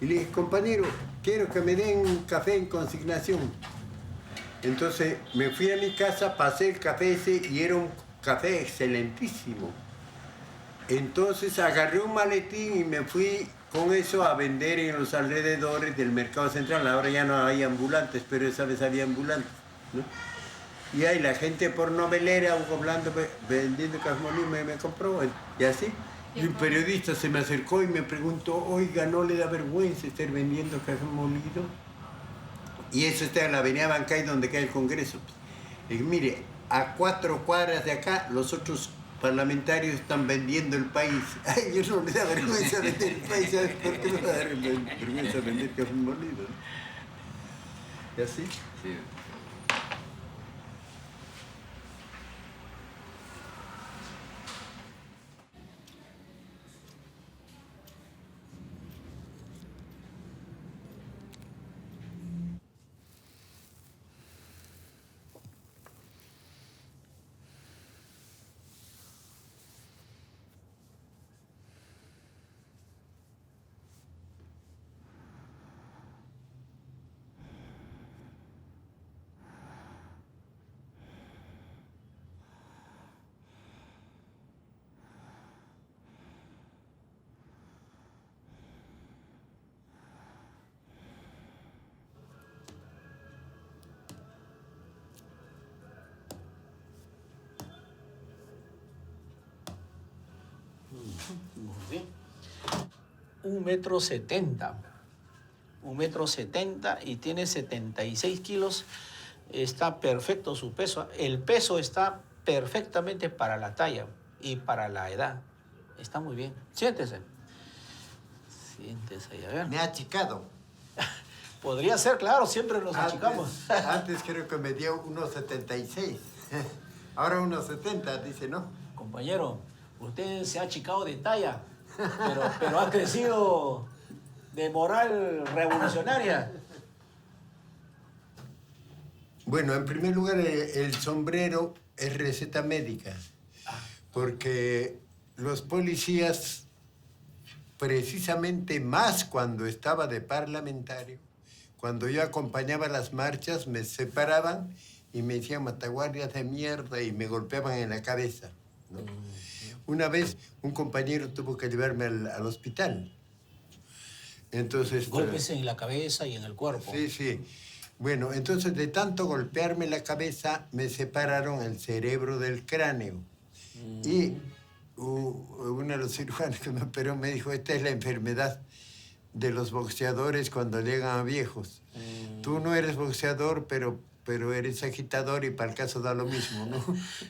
Y le dije, compañero, quiero que me den café en consignación. Entonces me fui a mi casa, pasé el café ese y era un café excelentísimo. Entonces agarré un maletín y me fui con eso a vender en los alrededores del mercado central. Ahora ya no hay ambulantes, pero esa vez había ambulantes, ¿no? Y ahí la gente por novelera, Hugo Blanco vendiendo café molido me compró, y así. Y un periodista se me acercó y me preguntó, oiga, ¿no le da vergüenza estar vendiendo café molido? Y eso está en la avenida Bancay, donde cae el Congreso. Y mire, a 4 cuadras de acá, los otros parlamentarios están vendiendo el país. A ellos no les da vergüenza vender el país, ¿sabes por qué no les da vergüenza vender café molido? ¿Y así? Sí. ¿Sí? 1,70 m. 1,70 m y tiene 76 kilos. Está perfecto su peso. El peso está perfectamente para la talla y para la edad. Está muy bien. Siéntese. Siéntese ahí, a ver. Me ha achicado. Podría ser, claro, siempre nos achicamos. Antes creo que medía 1,76. Ahora 1,70, dice, ¿no? Compañero, usted se ha achicado de talla, pero ha crecido de moral revolucionaria. Bueno, en primer lugar, el sombrero es receta médica, porque los policías, precisamente más cuando estaba de parlamentario, cuando yo acompañaba las marchas, me separaban y me decían mataguardias de mierda y me golpeaban en la cabeza, ¿no? Una vez un compañero tuvo que llevarme al hospital Entonces, Golpes en la cabeza y en el cuerpo. Sí, sí. Bueno, entonces de tanto golpearme la cabeza, me separaron el cerebro del cráneo. Y uno de los cirujanos que me operó me dijo, esta es la enfermedad de los boxeadores cuando llegan a viejos. Tú no eres boxeador, pero eres agitador y para el caso da lo mismo, ¿no?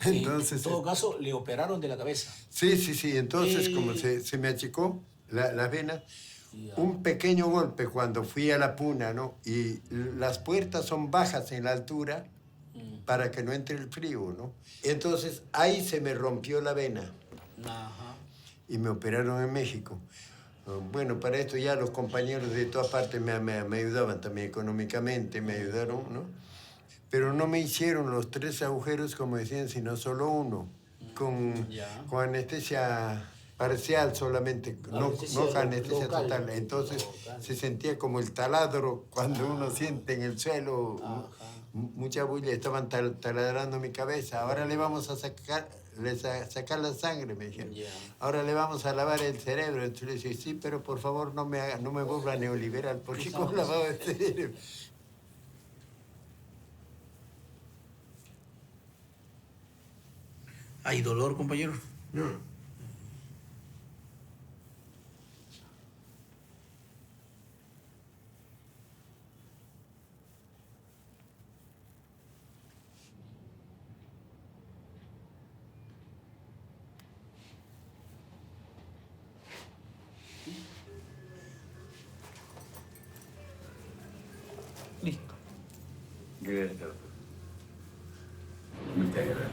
Sí, Entonces, en todo caso, le operaron de la cabeza. sí. Entonces, como se me achicó la vena, un pequeño golpe cuando fui a la puna, ¿no? Y las puertas son bajas en la altura para que no entre el frío, ¿no? Entonces, ahí se me rompió la vena. Ajá. Y me operaron en México. Bueno, para esto ya los compañeros de todas partes me ayudaban también económicamente, me ayudaron, ¿no? Pero no me hicieron los 3 agujeros, como decían, sino solo uno, con anestesia parcial solamente, no anestesia total. Entonces se sentía como el taladro cuando uno siente en el suelo mucha bulla, estaban taladrando mi cabeza. Ahora le vamos a sacar la sangre, me dijeron. Ahora le vamos a lavar el cerebro. Entonces le dije, sí, pero por favor no me vuelva neoliberal, porque ¿cómo lavado el cerebro? ¿Hay dolor, compañero? No. Listo. Gracias. Muchas gracias.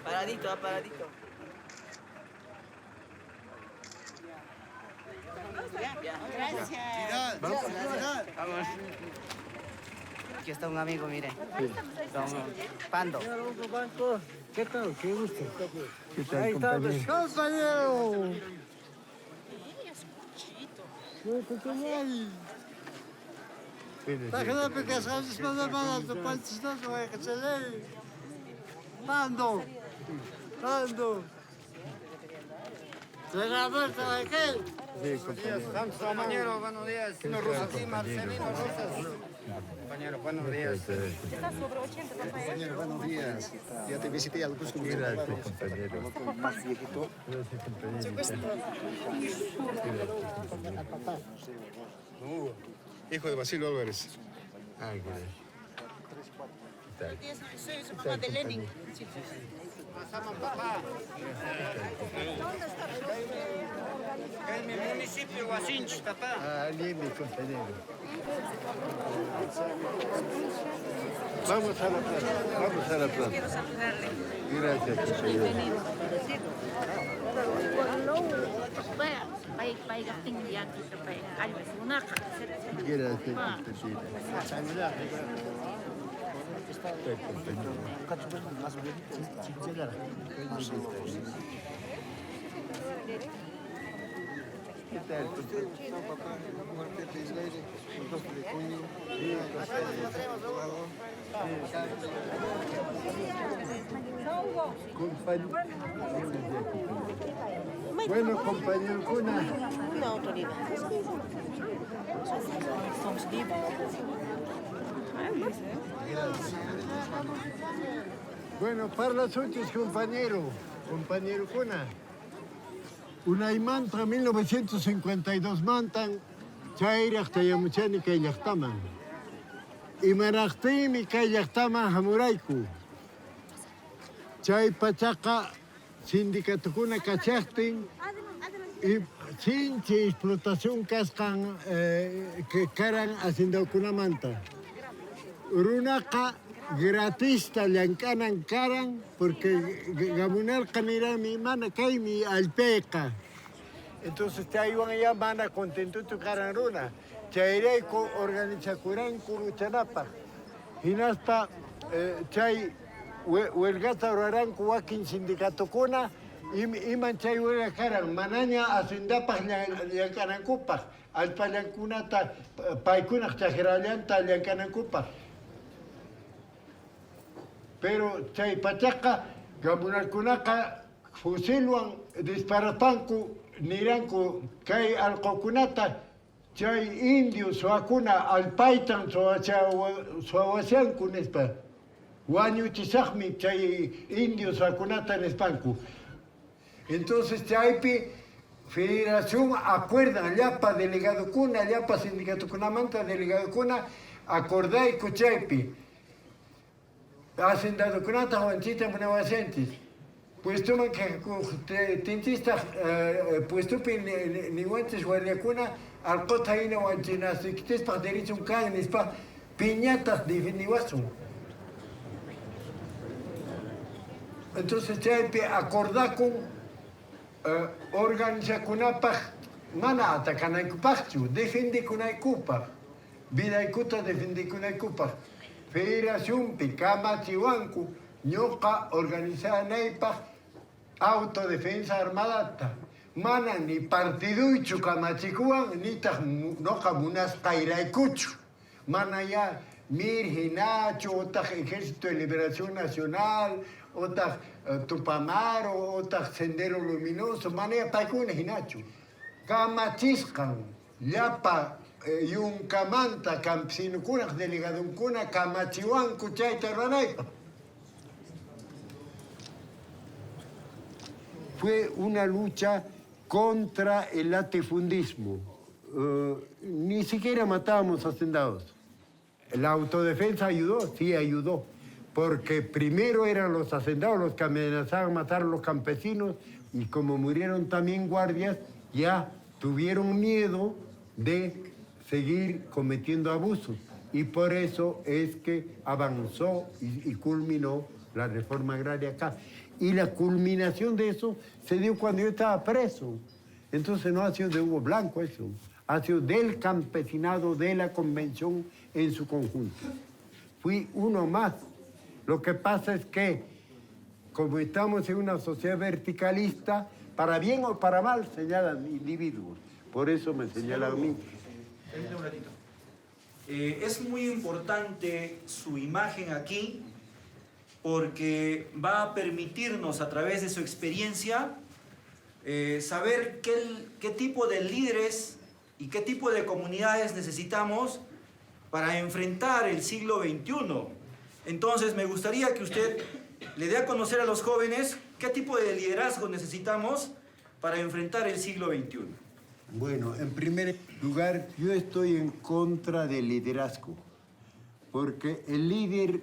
Paradito, paradito. Gracias. Vamos. Aquí está un amigo, mire. Don Pando. ¿Qué tal? Qué gusto. ¿Qué tal, Ahí está, compañero? compañero. ¿Qué hay? Tak lepiej kasać z pana do państwa, jak celej. Pando. Roberto, ¿qué? Sí, Compañero, buenos días. Marcelino Rosas. Compañero, buenos días. Está sobre 80, Compañero, buenos días. Ya te visité algunos Gracias, compañero. más viejito. Gracias, compañero. Hijo de Basilio Álvarez. Ah, gracias. Soy su mamá de Lenin. En mi municipio, Huasinch, papá. Ah, bien, mi compañero. Vamos a la plaza. Quiero saludarle. Gracias, compañero. ¿Qué tal? Bueno, compañero Cuna. Una autoridad. Somos vivos. Bueno, parla suchis, compañero Cuna. Una mantra 1952 mantan, chayraq tayamuchani kay llaqtaman. Imaraqtiymi kay llaqtaman hamurayku. Chay pachaqa sindicatukuna kachaqtin y sinchi explotación kasqan que karan hacendawkunamanta. Runaqa gratis tallancanan caran porque gamunal camira mi mana kay mi alpeca. Entonces te iban allá mana contento tu caranruna. Chairei ko organizakuran kuruchanapa. Hinaspa chay huelgata oraran kuwakin sindicato kuna iman chay huelga karan manaña asundapas llankanankupas. Alpallankunata paykunaq chaqirallanta llankanankupas. Pero chay pachaqa gamunalkunaqa fusilwan disparapanku niranku kay allqukunata chay indios suwakuna alpaytan suwawasyanku nispa wañuchisaqmi chay indios suwakunata nispanku. Entonces chaypi Federación acuerdan llapa delegado kuna, llapa sindicato kunamanta delegado kuna acordai kuchaypi. Hacendado kunata wanchita munawasyantis. Pues toman que tintista pues tupi ni guantes guardiacuna alcota ina wanchinas que para derecho un can nispa piñatas definiwasun. Entonces chaypi acordacun organiza kunapaj mana atacanaykupajchu defendikunaykupaj vidaykuta defendikunaykupaj federacionpi kamachiwanku ñuqa organizanaypaj autodefensa armadata mana ni partiduychu kamachikuwan nitaq ñuqa munasqayraykuchu mana ya Mirginachu, otaq Ejército de Liberación Nacional, otaq Tupamaro, otaq Sendero Luminoso, manera paykuna hinachu. Kamachisqan, llapa yunkamanta campesinukunaq delegadonkuna kamachiwanku chayta ruranaypaq. Fue una lucha contra el latifundismo. Ni siquiera matábamos hacendados. La autodefensa ayudó, sí ayudó, porque primero eran los hacendados los que amenazaban matar a los campesinos y como murieron también guardias, ya tuvieron miedo de seguir cometiendo abusos. Y por eso es que avanzó y culminó la reforma agraria acá. Y la culminación de eso se dio cuando yo estaba preso. Entonces no ha sido de Hugo Blanco eso, ha sido del campesinado, de la convención en su conjunto. Fui uno más. Lo que pasa es que, como estamos en una sociedad verticalista, para bien o para mal señalan individuos. Por eso me señalan a mí. Permítame un ratito. Es muy importante su imagen aquí porque va a permitirnos a través de su experiencia saber qué tipo de líderes y qué tipo de comunidades necesitamos para enfrentar el siglo XXI. Entonces me gustaría que usted le dé a conocer a los jóvenes qué tipo de liderazgo necesitamos para enfrentar el siglo XXI. Bueno, en primer lugar, yo estoy en contra del liderazgo, porque el líder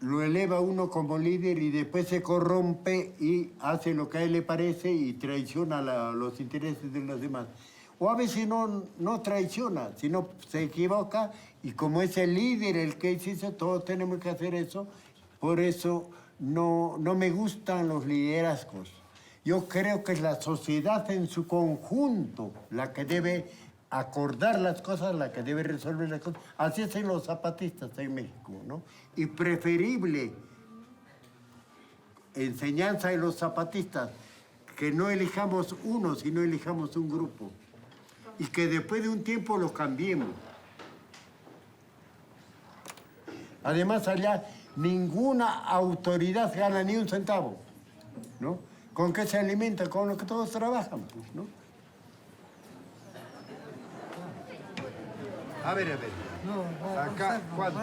lo eleva uno como líder y después se corrompe y hace lo que a él le parece y traiciona los intereses de los demás. O a veces no traiciona, sino se equivoca y como es el líder el que dice, todos tenemos que hacer eso, por eso no me gustan los liderazgos. Yo creo que es la sociedad en su conjunto la que debe acordar las cosas, la que debe resolver las cosas. Así hacen los zapatistas en México, ¿no? Y preferible enseñanza de los zapatistas que no elijamos uno, sino elijamos un grupo. Y que después de un tiempo lo cambiemos. Además, allá ninguna autoridad gana ni un centavo, ¿no? ¿Con qué se alimenta? Con lo que todos trabajan, pues, ¿no? A ver. No, acá, ¿cuántos?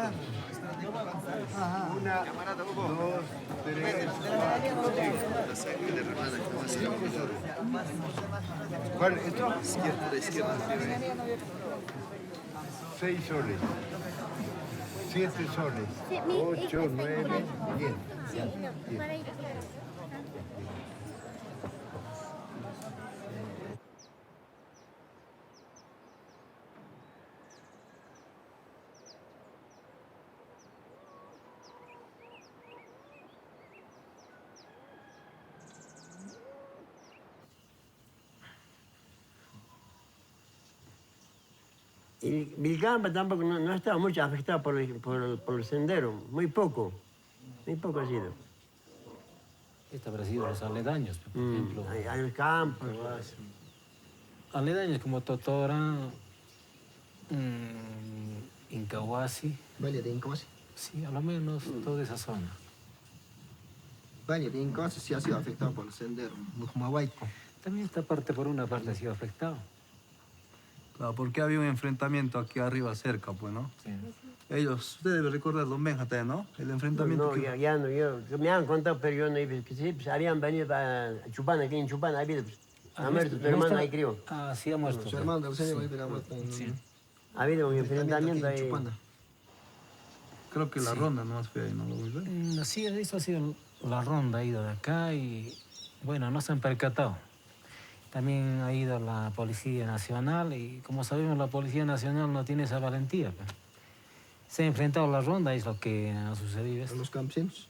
Una, dos, tres, ¿cuál? ¿Esto? Izquierda. 6 soles. 7 soles. 8, 9, 10. Y Vilcabamba tampoco no estaba mucho afectado por el sendero, muy poco ha sido. Esto habrá sido los aledaños, por ejemplo. Hay el campo. Aledaños como Totora, Incahuasi. ¿Valle de Incahuasi? Sí, a lo menos toda esa zona. Valle de Incahuasi sí ha sido afectado por el sendero, Mujumahuayco. También esta parte, por una parte, ha sido afectado. Claro, porque había un enfrentamiento aquí arriba cerca, pues, ¿no? Sí. Ellos, usted debe recordar, don Benja, ¿no? El enfrentamiento No, ya no, me han contado, pero yo no iba, que sí, pues habían venido a Chupana, aquí en Chupana, ha muerto tu hermano ahí, creo. Ah, sí, ha muerto. Su hermano del señor ha muerto. Sí. Ha habido un enfrentamiento ahí. Creo que la ronda nomás fue ahí, ¿no lo voy a ver? Sí, eso ha sido la ronda, ha ido de acá y, bueno, no se han percatado. También ha ido la Policía Nacional y, como sabemos, la Policía Nacional no tiene esa valentía. Pues. Se ha enfrentado a la ronda, es lo que ha sucedido. ¿A los campesinos?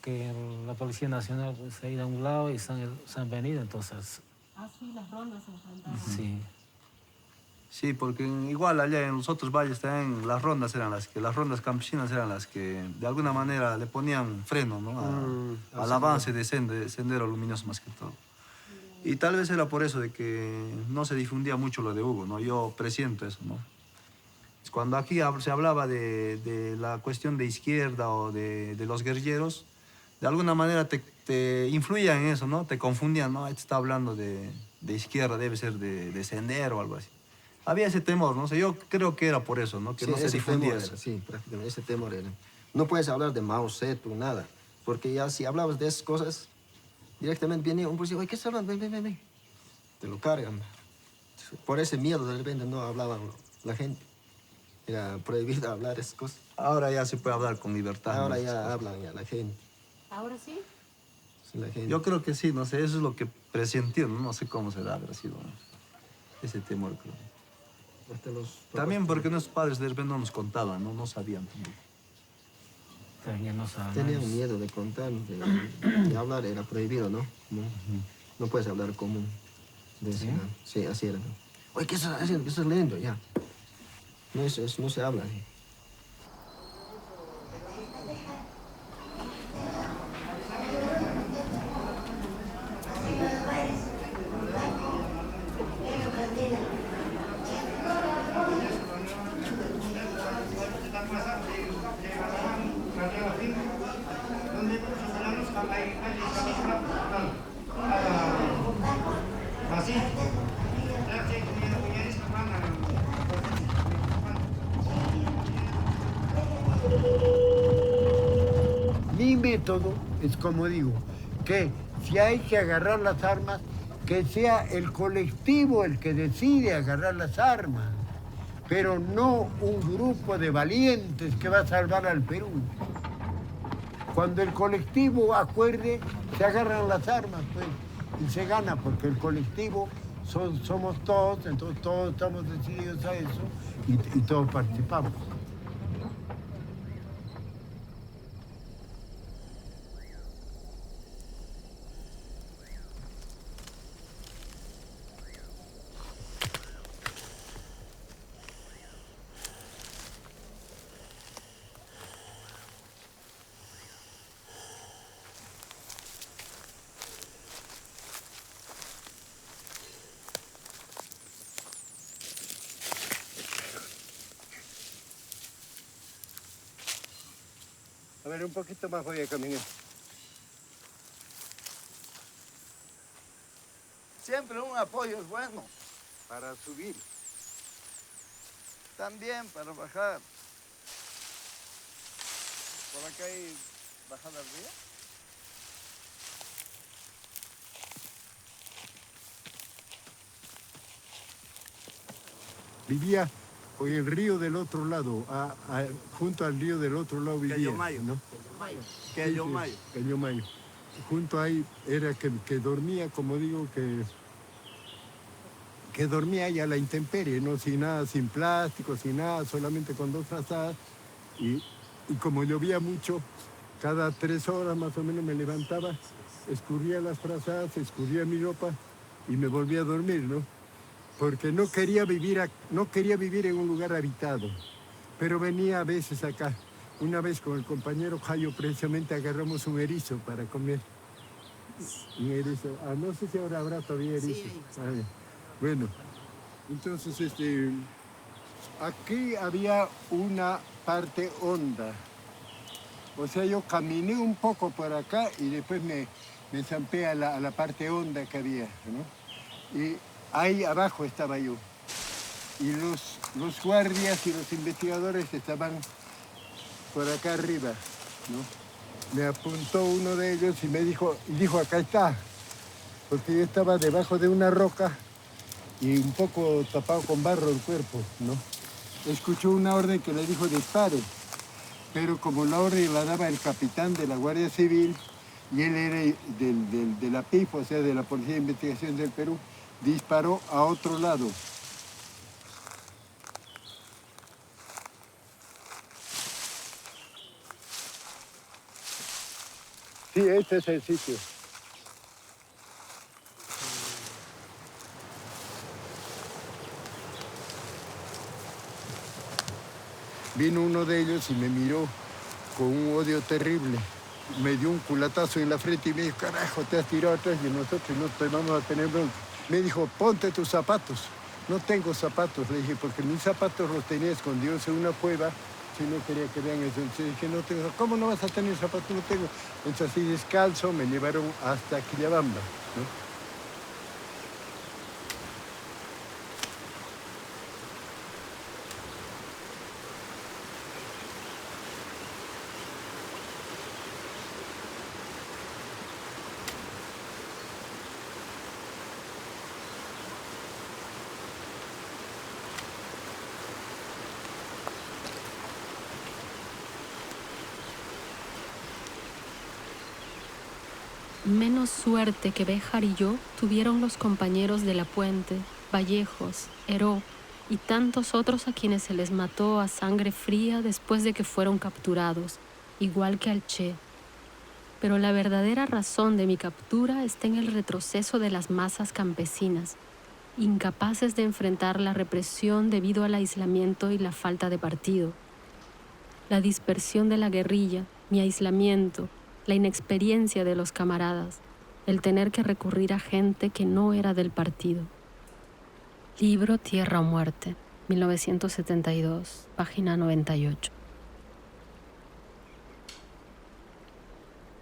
Que la Policía Nacional pues, se ha ido a un lado y se han venido, entonces... Ah, sí, las rondas se enfrentaron. Sí. Sí, porque igual allá en los otros valles también las rondas campesinas eran las que de alguna manera le ponían freno, ¿no? Al avance de Sendero Luminoso más que todo. Y tal vez era por eso de que no se difundía mucho lo de Hugo, ¿no? Yo presiento eso, ¿no? Cuando aquí se hablaba de la cuestión de izquierda o de los guerrilleros, de alguna manera te influían en eso, ¿no? Te confundían, ¿no? Este está hablando de izquierda, debe ser de Sendero o algo así. Había ese temor, ¿no? O sea, yo creo que era por eso, ¿no? Que sí, no se difundía eso. Sí, prácticamente ese temor era. No puedes hablar de Mao Zedong, nada. Porque ya si hablabas de esas cosas, directamente venía un policía, oye, ¿qué estás hablando? Ven. Te lo cargan. Por ese miedo de repente no hablaban la gente. Era prohibido hablar esas cosas. Ahora ya se puede hablar con libertad. Ahora ya hablan ya la gente. ¿Ahora sí? Sí, la gente. Yo creo que sí, no sé, eso es lo que presentí, no sé cómo será, habrá sido ese temor, creo. También porque nuestros padres de repente no nos contaban, no sabían tampoco. Tenían miedo de contar, de hablar, era prohibido, ¿no? No puedes hablar común. Sí, así era. Oye, ¿qué estás haciendo? ¿Qué estás leyendo? Ya. No, no se habla. Mi método es como digo, que si hay que agarrar las armas, que sea el colectivo el que decide agarrar las armas, pero no un grupo de valientes que va a salvar al Perú. Cuando el colectivo acuerde, se agarran las armas, pues, y se gana, porque el colectivo somos todos, entonces todos estamos decididos a eso y todos participamos. A ver, un poquito más voy a caminar. Siempre un apoyo es bueno. Para subir. También para bajar. Por acá hay bajada al río. Vivía por el río del otro lado, junto al río del otro lado vivía. Cayomayo. ¿No? Cayomayo. Sí, Cayomayo. Junto ahí era que dormía, como digo, que dormía ahí a la intemperie, ¿no? Sin nada, sin plástico, sin nada, solamente con 2 frazadas. Y como llovía mucho, cada 3 horas más o menos me levantaba, escurría las frazadas, escurría mi ropa y me volvía a dormir, ¿no? porque no quería vivir en un lugar habitado, pero venía a veces acá. Una vez con el compañero Jayo precisamente agarramos un erizo para comer. Un erizo. No sé si ahora habrá todavía erizo. Sí. Bueno, entonces aquí había una parte honda. O sea, yo caminé un poco por acá y después me zampé a la parte honda que había, ¿no? Y ahí abajo estaba yo. Y los guardias y los investigadores estaban por acá arriba, ¿no? Me apuntó uno de ellos y me dijo, acá está. Porque yo estaba debajo de una roca y un poco tapado con barro el cuerpo, ¿no? Escuchó una orden que le dijo dispare. Pero como la orden la daba el capitán de la Guardia Civil, y él era de la PIF, o sea, de la Policía de Investigación del Perú, disparó a otro lado. Sí, este es el sitio. Vino uno de ellos y me miró con un odio terrible. Me dio un culatazo en la frente y me dijo, carajo, te has tirado atrás y nosotros no te vamos a tener bronca. Me dijo, ponte tus zapatos. No tengo zapatos, le dije, porque mis zapatos los tenía escondidos en una cueva. Si no quería que vean eso. Entonces dije, no tengo, ¿cómo no vas a tener zapatos? No tengo. Entonces así descalzo me llevaron hasta Quillabamba, ¿no? Menos suerte que Béjar y yo tuvieron los compañeros de La Puente, Vallejos, Heró y tantos otros a quienes se les mató a sangre fría después de que fueron capturados, igual que al Che. Pero la verdadera razón de mi captura está en el retroceso de las masas campesinas, incapaces de enfrentar la represión debido al aislamiento y la falta de partido. La dispersión de la guerrilla, mi aislamiento, la inexperiencia de los camaradas, el tener que recurrir a gente que no era del partido. Libro Tierra o Muerte, 1972, página 98.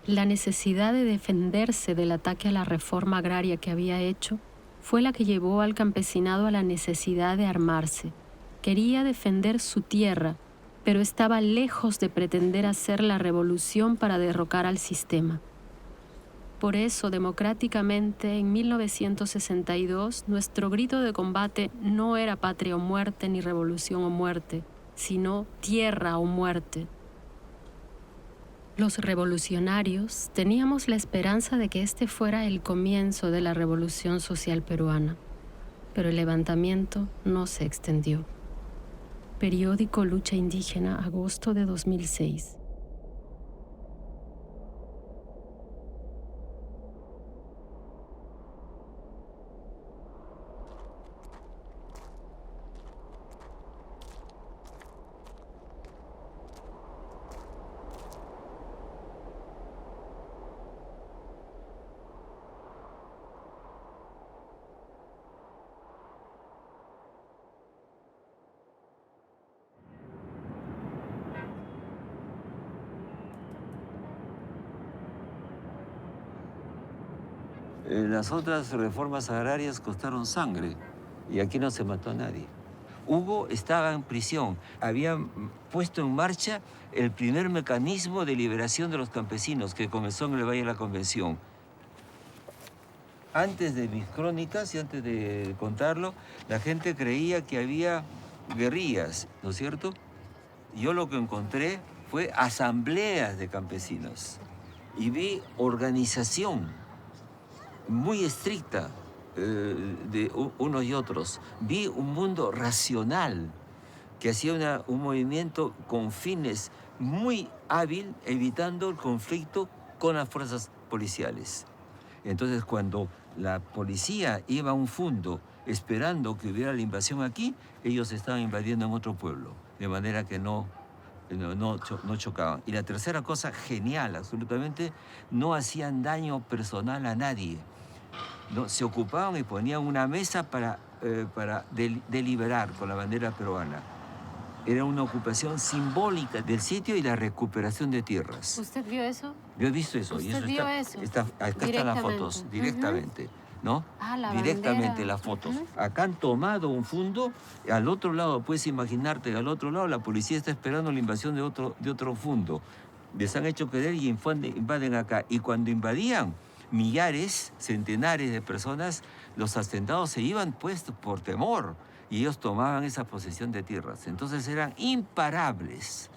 La necesidad de defenderse del ataque a la reforma agraria que había hecho fue la que llevó al campesinado a la necesidad de armarse. Quería defender su tierra, pero estaba lejos de pretender hacer la revolución para derrocar al sistema. Por eso, democráticamente, en 1962, nuestro grito de combate no era patria o muerte ni revolución o muerte, sino tierra o muerte. Los revolucionarios teníamos la esperanza de que este fuera el comienzo de la revolución social peruana, pero el levantamiento no se extendió. Periódico Lucha Indígena, agosto de 2006. Las otras reformas agrarias costaron sangre y aquí no se mató a nadie. Hugo estaba en prisión. Habían puesto en marcha el primer mecanismo de liberación de los campesinos que comenzó en el Valle de la Convención. Antes de mis crónicas y antes de contarlo, la gente creía que había guerrillas, ¿no es cierto? Yo lo que encontré fue asambleas de campesinos y vi organización muy estricta de unos y otros. Vi un mundo racional que hacía un movimiento con fines muy hábil, evitando el conflicto con las fuerzas policiales. Entonces, cuando la policía iba a un fundo esperando que hubiera la invasión aquí, ellos estaban invadiendo en otro pueblo, de manera que no chocaban. Y la tercera cosa, genial, absolutamente, no hacían daño personal a nadie. No, se ocupaban y ponían una mesa para deliberar con la bandera peruana. Era una ocupación simbólica del sitio y la recuperación de tierras. ¿Usted vio eso? Yo he visto eso. ¿Usted vio eso? Acá están las fotos, directamente, ¿no? Directamente bandera. las fotos. Acá han tomado un fundo, al otro lado, puedes imaginarte, al otro lado la policía está esperando la invasión de otro fundo. Les han hecho querer y invaden acá. Y cuando invadían, millares, centenares de personas, los hacendados se iban puestos por temor y ellos tomaban esa posesión de tierras. Entonces eran imparables.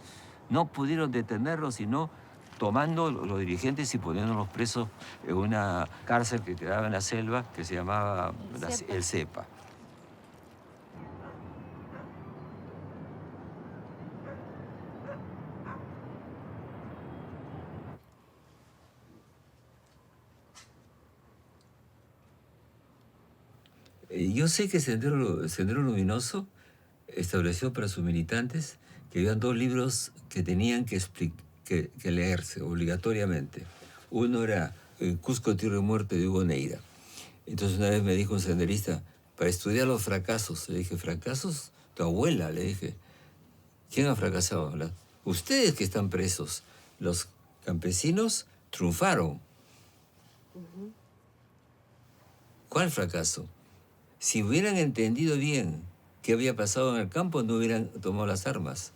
No pudieron detenerlos, sino tomando los dirigentes y poniéndolos presos en una cárcel que quedaba en la selva que se llamaba el Cepa. Yo sé que Sendero Luminoso estableció para sus militantes que habían 2 libros que tenían que leerse obligatoriamente. Uno era Cusco, Tierra y Muerte de Hugo Neira. Entonces una vez me dijo un senderista, para estudiar los fracasos. Le dije, ¿fracasos? Tu abuela, le dije. ¿Quién ha fracasado? Ustedes que están presos. Los campesinos triunfaron. ¿Cuál fracaso? Si hubieran entendido bien qué había pasado en el campo, no hubieran tomado las armas.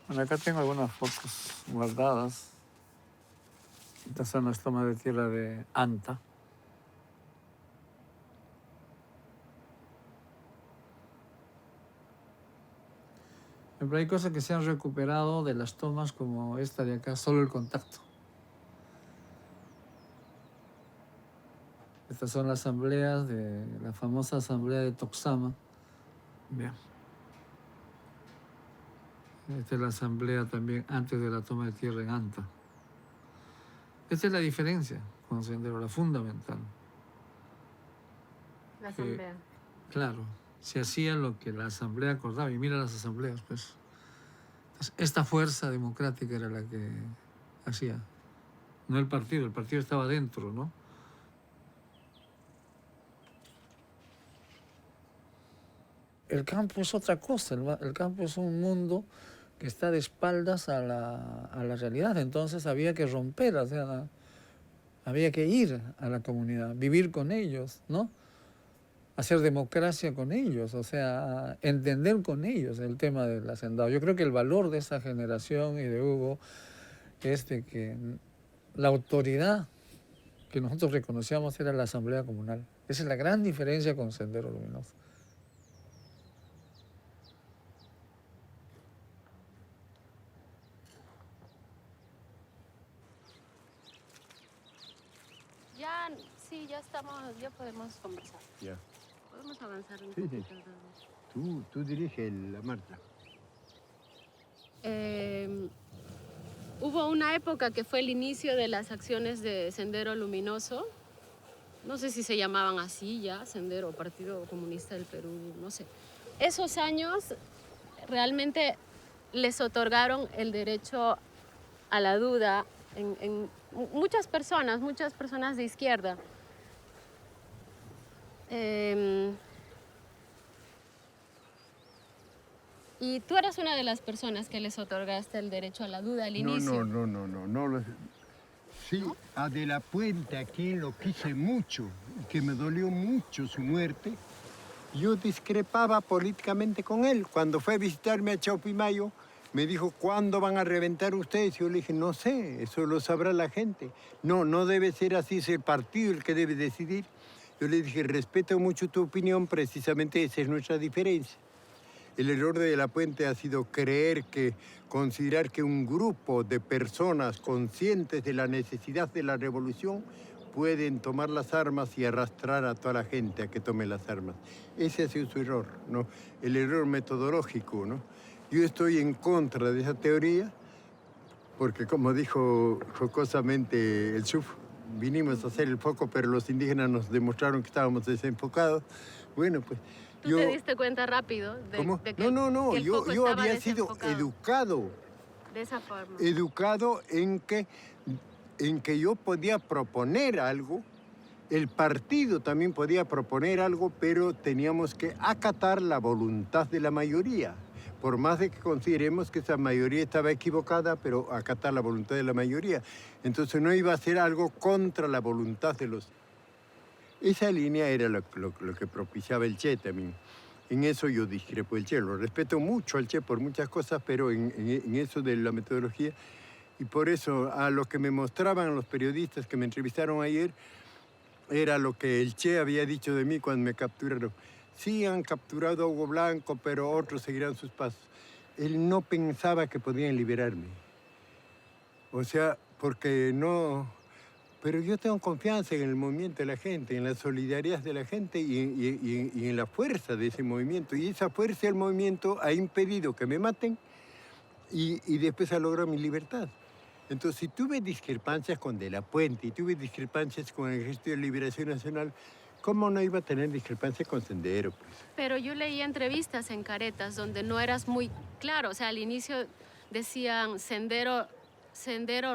Bueno, acá tengo algunas fotos guardadas. Estas son las tomas de tierra de Anta. Pero hay cosas que se han recuperado de las tomas como esta de acá, solo el contacto. Estas son las asambleas de la famosa asamblea de Toxama. Bien. Esta es la asamblea también antes de la toma de tierra en Anta. Esta es la diferencia con Sendero, la fundamental. La asamblea. Claro, se hacía lo que la asamblea acordaba. Y mira las asambleas, pues. Entonces, esta fuerza democrática era la que hacía. No el partido estaba dentro, ¿no? El campo es otra cosa, el campo es un mundo que está de espaldas a la realidad, entonces había que romper, o sea, había que ir a la comunidad, vivir con ellos, ¿no? Hacer democracia con ellos, o sea, entender con ellos el tema del hacendado. Yo creo que el valor de esa generación y de Hugo es de que la autoridad que nosotros reconocíamos era la asamblea comunal. Esa es la gran diferencia con Sendero Luminoso. Sí, ya podemos conversar. Ya. Podemos avanzar un Sí, poquito. sí. Tú diriges la marcha. Hubo una época que fue el inicio de las acciones de Sendero Luminoso. No sé si se llamaban así ya, Sendero, Partido Comunista del Perú, no sé. Esos años realmente les otorgaron el derecho a la duda en muchas personas de izquierda. Y tú eras una de las personas que les otorgaste el derecho a la duda al inicio. No. Sí, a De la Puente, a quien lo quise mucho y que me dolió mucho su muerte, yo discrepaba políticamente con él. Cuando fue a visitarme a Chaupimayo, me dijo, ¿cuándo van a reventar ustedes? Yo le dije, no sé, eso lo sabrá la gente. No debe ser así, es el partido el que debe decidir. Yo le dije, respeto mucho tu opinión, precisamente esa es nuestra diferencia. El error de la Puente ha sido considerar que un grupo de personas conscientes de la necesidad de la revolución pueden tomar las armas y arrastrar a toda la gente a que tome las armas. Ese ha sido su error, ¿no? El error metodológico, ¿no? Yo estoy en contra de esa teoría porque, como dijo jocosamente el Chuf, vinimos a hacer el foco, pero los indígenas nos demostraron que estábamos desenfocados. Bueno, pues... ¿Tú te diste cuenta rápido de que que el foco yo estaba había sido desenfocado? educado. De esa forma. Educado en que yo podía proponer algo, el partido también podía proponer algo, pero teníamos que acatar la voluntad de la mayoría. Por más de que consideremos que esa mayoría estaba equivocada, pero acatar la voluntad de la mayoría. Entonces no iba a ser algo contra la voluntad de los... Esa línea era lo que propiciaba el Che también. En eso yo discrepo el Che. Lo respeto mucho al Che por muchas cosas, pero en eso de la metodología. Y por eso a lo que me mostraban los periodistas que me entrevistaron ayer, era lo que el Che había dicho de mí cuando me capturaron. Sí, han capturado a Hugo Blanco, pero otros seguirán sus pasos. Él no pensaba que podían liberarme. O sea, porque no... Pero yo tengo confianza en el movimiento de la gente, en la solidaridad de la gente y en la fuerza de ese movimiento. Y esa fuerza del movimiento ha impedido que me maten y después ha logrado mi libertad. Entonces, si tuve discrepancias con De la Puente y tuve discrepancias con el Ejército de Liberación Nacional, ¿cómo no iba a tener discrepancias con Sendero? Pues? Pero yo leí entrevistas en Caretas donde no eras muy claro. O sea, al inicio decían Sendero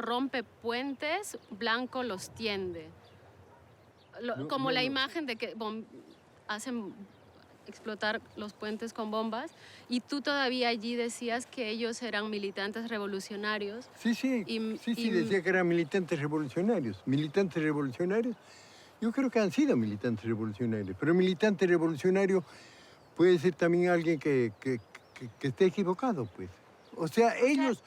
rompe puentes, Blanco los tiende. La imagen de que hacen explotar los puentes con bombas, y tú todavía allí decías que ellos eran militantes revolucionarios. Sí, decía que eran militantes revolucionarios. Militantes revolucionarios, yo creo que han sido militantes revolucionarios, pero militante revolucionario puede ser también alguien que esté equivocado, pues. O sea, ellos...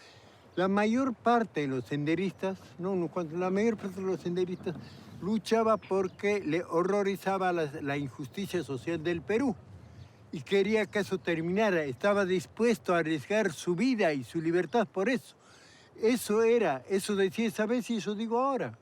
La mayor parte de los senderistas, la mayor parte de los senderistas luchaba porque le horrorizaba la injusticia social del Perú y quería que eso terminara. Estaba dispuesto a arriesgar su vida y su libertad por eso. Eso decía esa vez y eso digo ahora.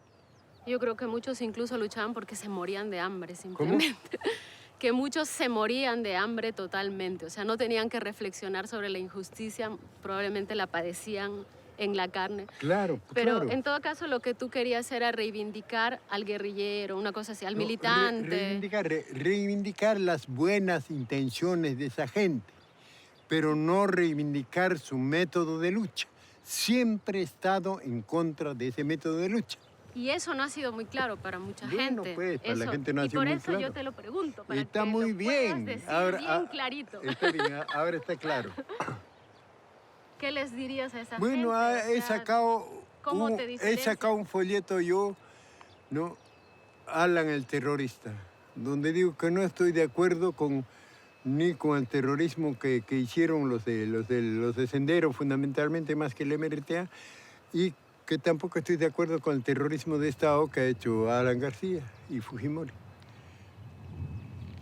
Yo creo que muchos incluso luchaban porque se morían de hambre, simplemente. ¿Cómo? Que muchos se morían de hambre totalmente. O sea, no tenían que reflexionar sobre la injusticia, probablemente la padecían en la carne. Claro, pero claro. En todo caso lo que tú querías era reivindicar al guerrillero, una cosa así, al militante. Reivindicar las buenas intenciones de esa gente, pero no reivindicar su método de lucha. Siempre he estado en contra de ese método de lucha. Y eso no ha sido muy claro para mucha gente. Pues, para la gente no ha sido muy claro. Y por eso yo te lo pregunto, para está que muy lo bien. puedas decir ahora, bien clarito. Está bien, ahora está claro. ¿Qué les dirías a esa gente? Bueno, he sacado un folleto yo, ¿no? Alan el terrorista, donde digo que no estoy de acuerdo ni con el terrorismo que hicieron los de Sendero, fundamentalmente más que el MRTA, y que tampoco estoy de acuerdo con el terrorismo de Estado que ha hecho Alan García y Fujimori.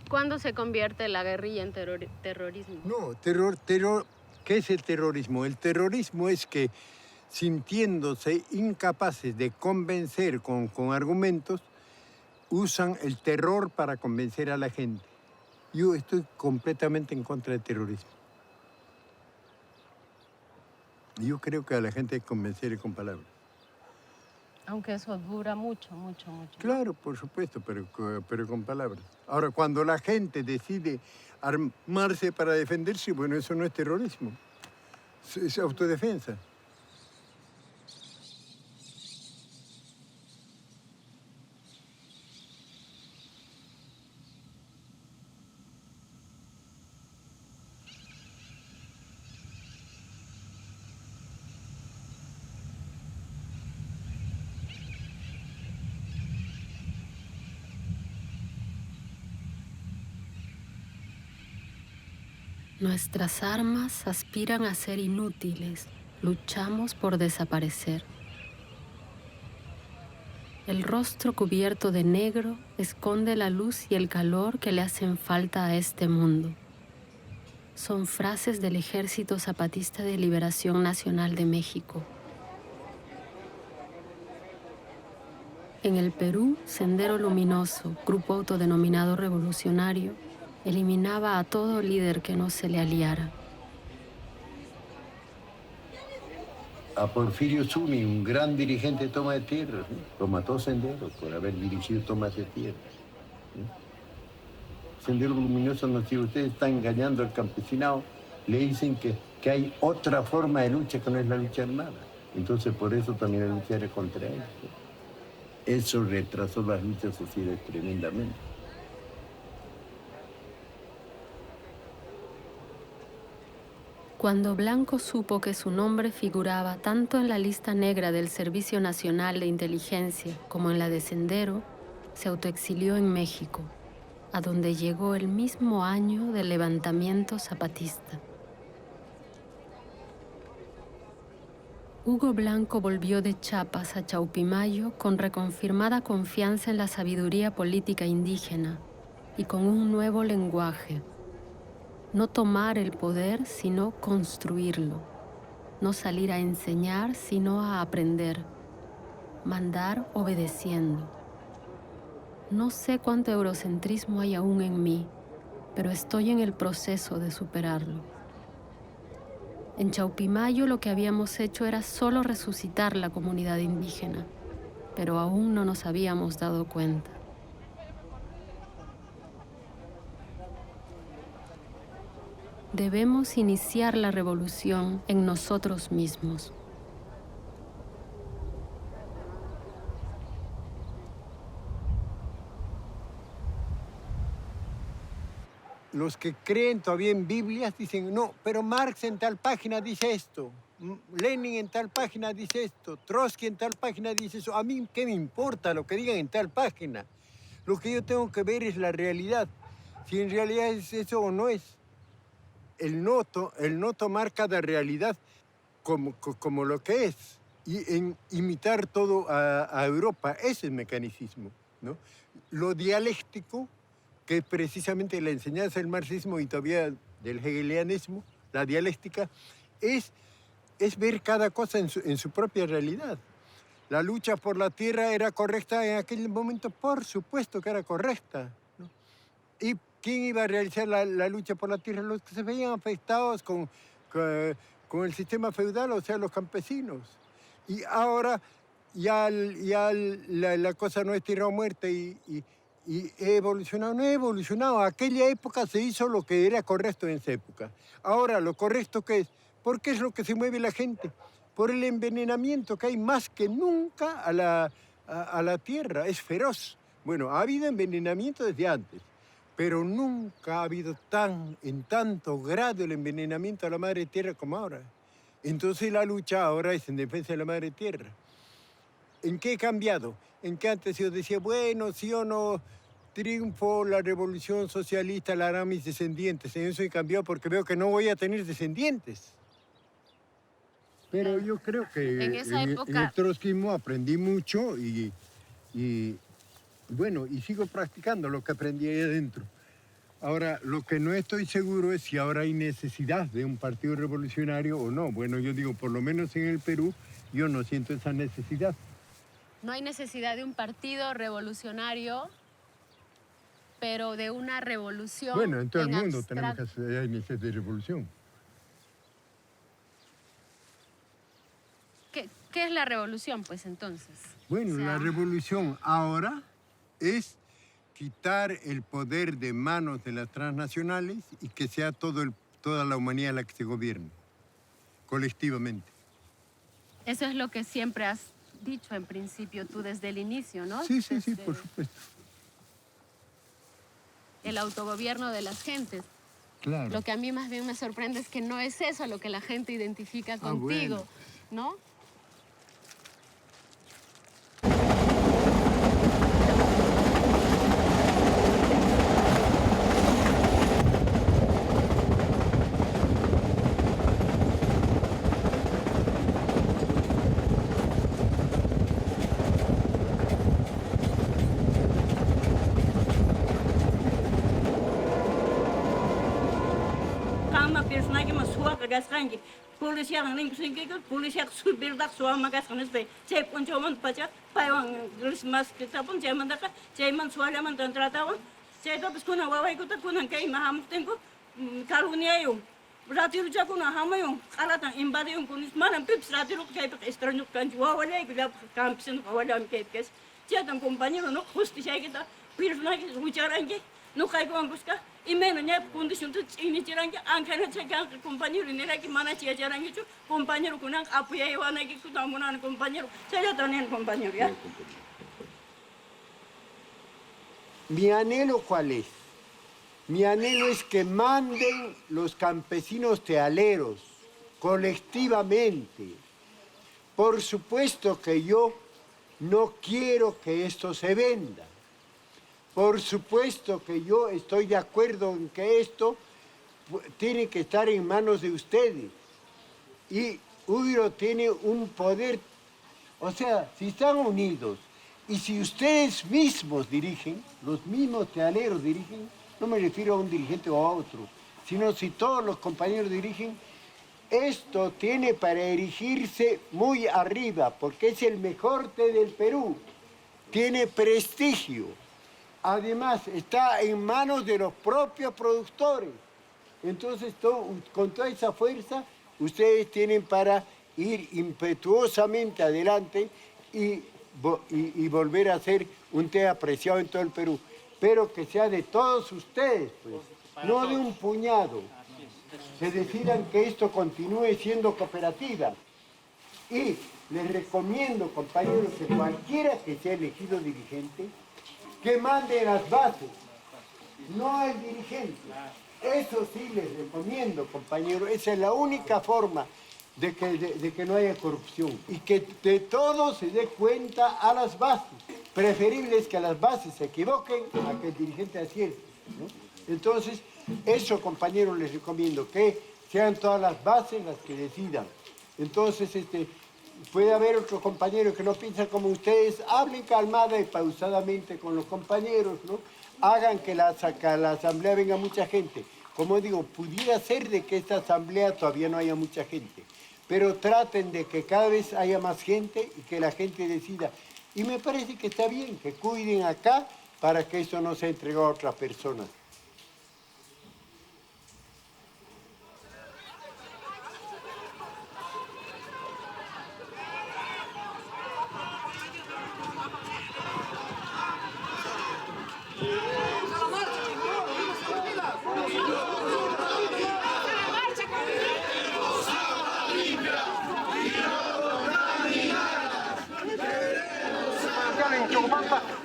¿Cuándo se convierte la guerrilla en terrorismo? No, ¿qué es el terrorismo? El terrorismo es que, sintiéndose incapaces de convencer con argumentos, usan el terror para convencer a la gente. Yo estoy completamente en contra del terrorismo. Yo creo que a la gente hay que convencer con palabras. Aunque eso dura mucho. Claro, por supuesto, pero con palabras. Ahora, cuando la gente decide armarse para defenderse, bueno, eso no es terrorismo. Es autodefensa. Nuestras armas aspiran a ser inútiles, luchamos por desaparecer. El rostro cubierto de negro esconde la luz y el calor que le hacen falta a este mundo. Son frases del Ejército Zapatista de Liberación Nacional de México. En el Perú, Sendero Luminoso, grupo autodenominado revolucionario, eliminaba a todo líder que no se le aliara. A Porfirio Zuni, un gran dirigente de toma de tierra, ¿sí? Lo mató Sendero por haber dirigido tomas de tierra. ¿Sí? Sendero Luminoso nos dice, ustedes están engañando al campesinado, le dicen que hay otra forma de lucha que no es la lucha armada. Entonces por eso también la lucha era contra él. ¿Sí? Eso retrasó las luchas sociales tremendamente. Cuando Blanco supo que su nombre figuraba tanto en la lista negra del Servicio Nacional de Inteligencia como en la de Sendero, se autoexilió en México, a donde llegó el mismo año del levantamiento zapatista. Hugo Blanco volvió de Chiapas a Chaupimayo con reconfirmada confianza en la sabiduría política indígena y con un nuevo lenguaje. No tomar el poder, sino construirlo. No salir a enseñar, sino a aprender. Mandar obedeciendo. No sé cuánto eurocentrismo hay aún en mí, pero estoy en el proceso de superarlo. En Chaupimayo lo que habíamos hecho era solo resucitar la comunidad indígena, pero aún no nos habíamos dado cuenta. Debemos iniciar la revolución en nosotros mismos. Los que creen todavía en Biblias dicen, no, pero Marx en tal página dice esto, Lenin en tal página dice esto, Trotsky en tal página dice eso. A mí, ¿qué me importa lo que digan en tal página? Lo que yo tengo que ver es la realidad, si en realidad es eso o no es. El no tomar cada realidad como lo que es y en imitar todo a Europa, ese es el mecanismo, ¿no? Lo dialéctico, que es precisamente la enseñanza del marxismo y todavía del hegelianismo, la dialéctica, es ver cada cosa en su propia realidad. La lucha por la tierra era correcta en aquel momento, por supuesto que era correcta, ¿no? Y ¿quién iba a realizar la lucha por la tierra? Los que se veían afectados con el sistema feudal, o sea, los campesinos. Y ahora ya la cosa no es tierra o muerte y he evolucionado. No he evolucionado. Aquella época se hizo lo que era correcto en esa época. Ahora, ¿lo correcto qué es? ¿Por qué es lo que se mueve la gente? Por el envenenamiento que hay más que nunca a la tierra. Es feroz. Bueno, ha habido envenenamiento desde antes, pero nunca ha habido en tanto grado el envenenamiento a la madre tierra como ahora. Entonces la lucha ahora es en defensa de la madre tierra. ¿En qué he cambiado? En que antes yo decía, bueno, si yo no triunfo la revolución socialista, la harán mis descendientes. En eso he cambiado porque veo que no voy a tener descendientes. Pero yo creo que en el trotskismo aprendí mucho y bueno, y sigo practicando lo que aprendí ahí adentro. Ahora, lo que no estoy seguro es si ahora hay necesidad de un partido revolucionario o no. Bueno, yo digo, por lo menos en el Perú, yo no siento esa necesidad. No hay necesidad de un partido revolucionario, pero de una revolución. Bueno, en todo el mundo tenemos que hacer necesidad de revolución. ¿Qué es la revolución, pues, entonces? Bueno, la revolución ahora es quitar el poder de manos de las transnacionales y que sea toda la humanidad la que se gobierne, colectivamente. Eso es lo que siempre has dicho en principio tú desde el inicio, ¿no? Sí, por supuesto. El autogobierno de las gentes. Claro. Lo que a mí más bien me sorprende es que no es eso lo que la gente identifica contigo, ¿no? gasqanki policíaqa ninkusinkiku policíaqa subirdak suwama gasqanispa chay punchawman pacha paywan rismaskitapun chaymantaqa chayman suwallamantan tratawan chaytapas kunan wawaykuta kunan kayma hamuqtinku caluniayun ratiruchakuna hamayun q'alatan invadiyun kunis manan pipas ratiruqa kaypiqa extrañuqa kanchik wawallayku llapan campesinuqa wallami kaypikas chaytan compañero nuqa justiciaykita pirunaki wicharanki nuqaykuwan kushka imena ñaypa condicionta ch'inichiranki ankanacha kanqa compañero nirayki manachi yacharankichu compañero kunanqa apuyaywanaykiku munani compañero chayllata nini compañero ya. Mi anhelo, ¿cuál es? Mi anhelo es que manden los campesinos tealeros colectivamente. Por supuesto que yo no quiero que esto se venda. Por supuesto que yo estoy de acuerdo en que esto tiene que estar en manos de ustedes. Y Ubiro tiene un poder, o sea, si están unidos y si ustedes mismos dirigen, los mismos tealeros dirigen, no me refiero a un dirigente o a otro, sino si todos los compañeros dirigen, esto tiene para erigirse muy arriba, porque es el mejor té del Perú, tiene prestigio. Además, está en manos de los propios productores. Entonces, con toda esa fuerza, ustedes tienen para ir impetuosamente adelante y volver a ser un té apreciado en todo el Perú. Pero que sea de todos ustedes, pues, no de un puñado. Se decidan que esto continúe siendo cooperativa. Y les recomiendo, compañeros, que cualquiera que sea elegido dirigente, que mande las bases, no el dirigente. Eso sí les recomiendo, compañeros. Esa es la única forma de que no haya corrupción. Y que de todo se dé cuenta a las bases. Preferible es que las bases se equivoquen a que el dirigente acierte, ¿no? Entonces, eso, compañeros, les recomiendo, que sean todas las bases las que decidan. Entonces, puede haber otros compañeros que no piensan como ustedes, hablen calmada y pausadamente con los compañeros, ¿no? Hagan que la asamblea venga mucha gente. Como digo, pudiera ser de que esta asamblea todavía no haya mucha gente, pero traten de que cada vez haya más gente y que la gente decida. Y me parece que está bien que cuiden acá para que eso no sea entregado a otras personas.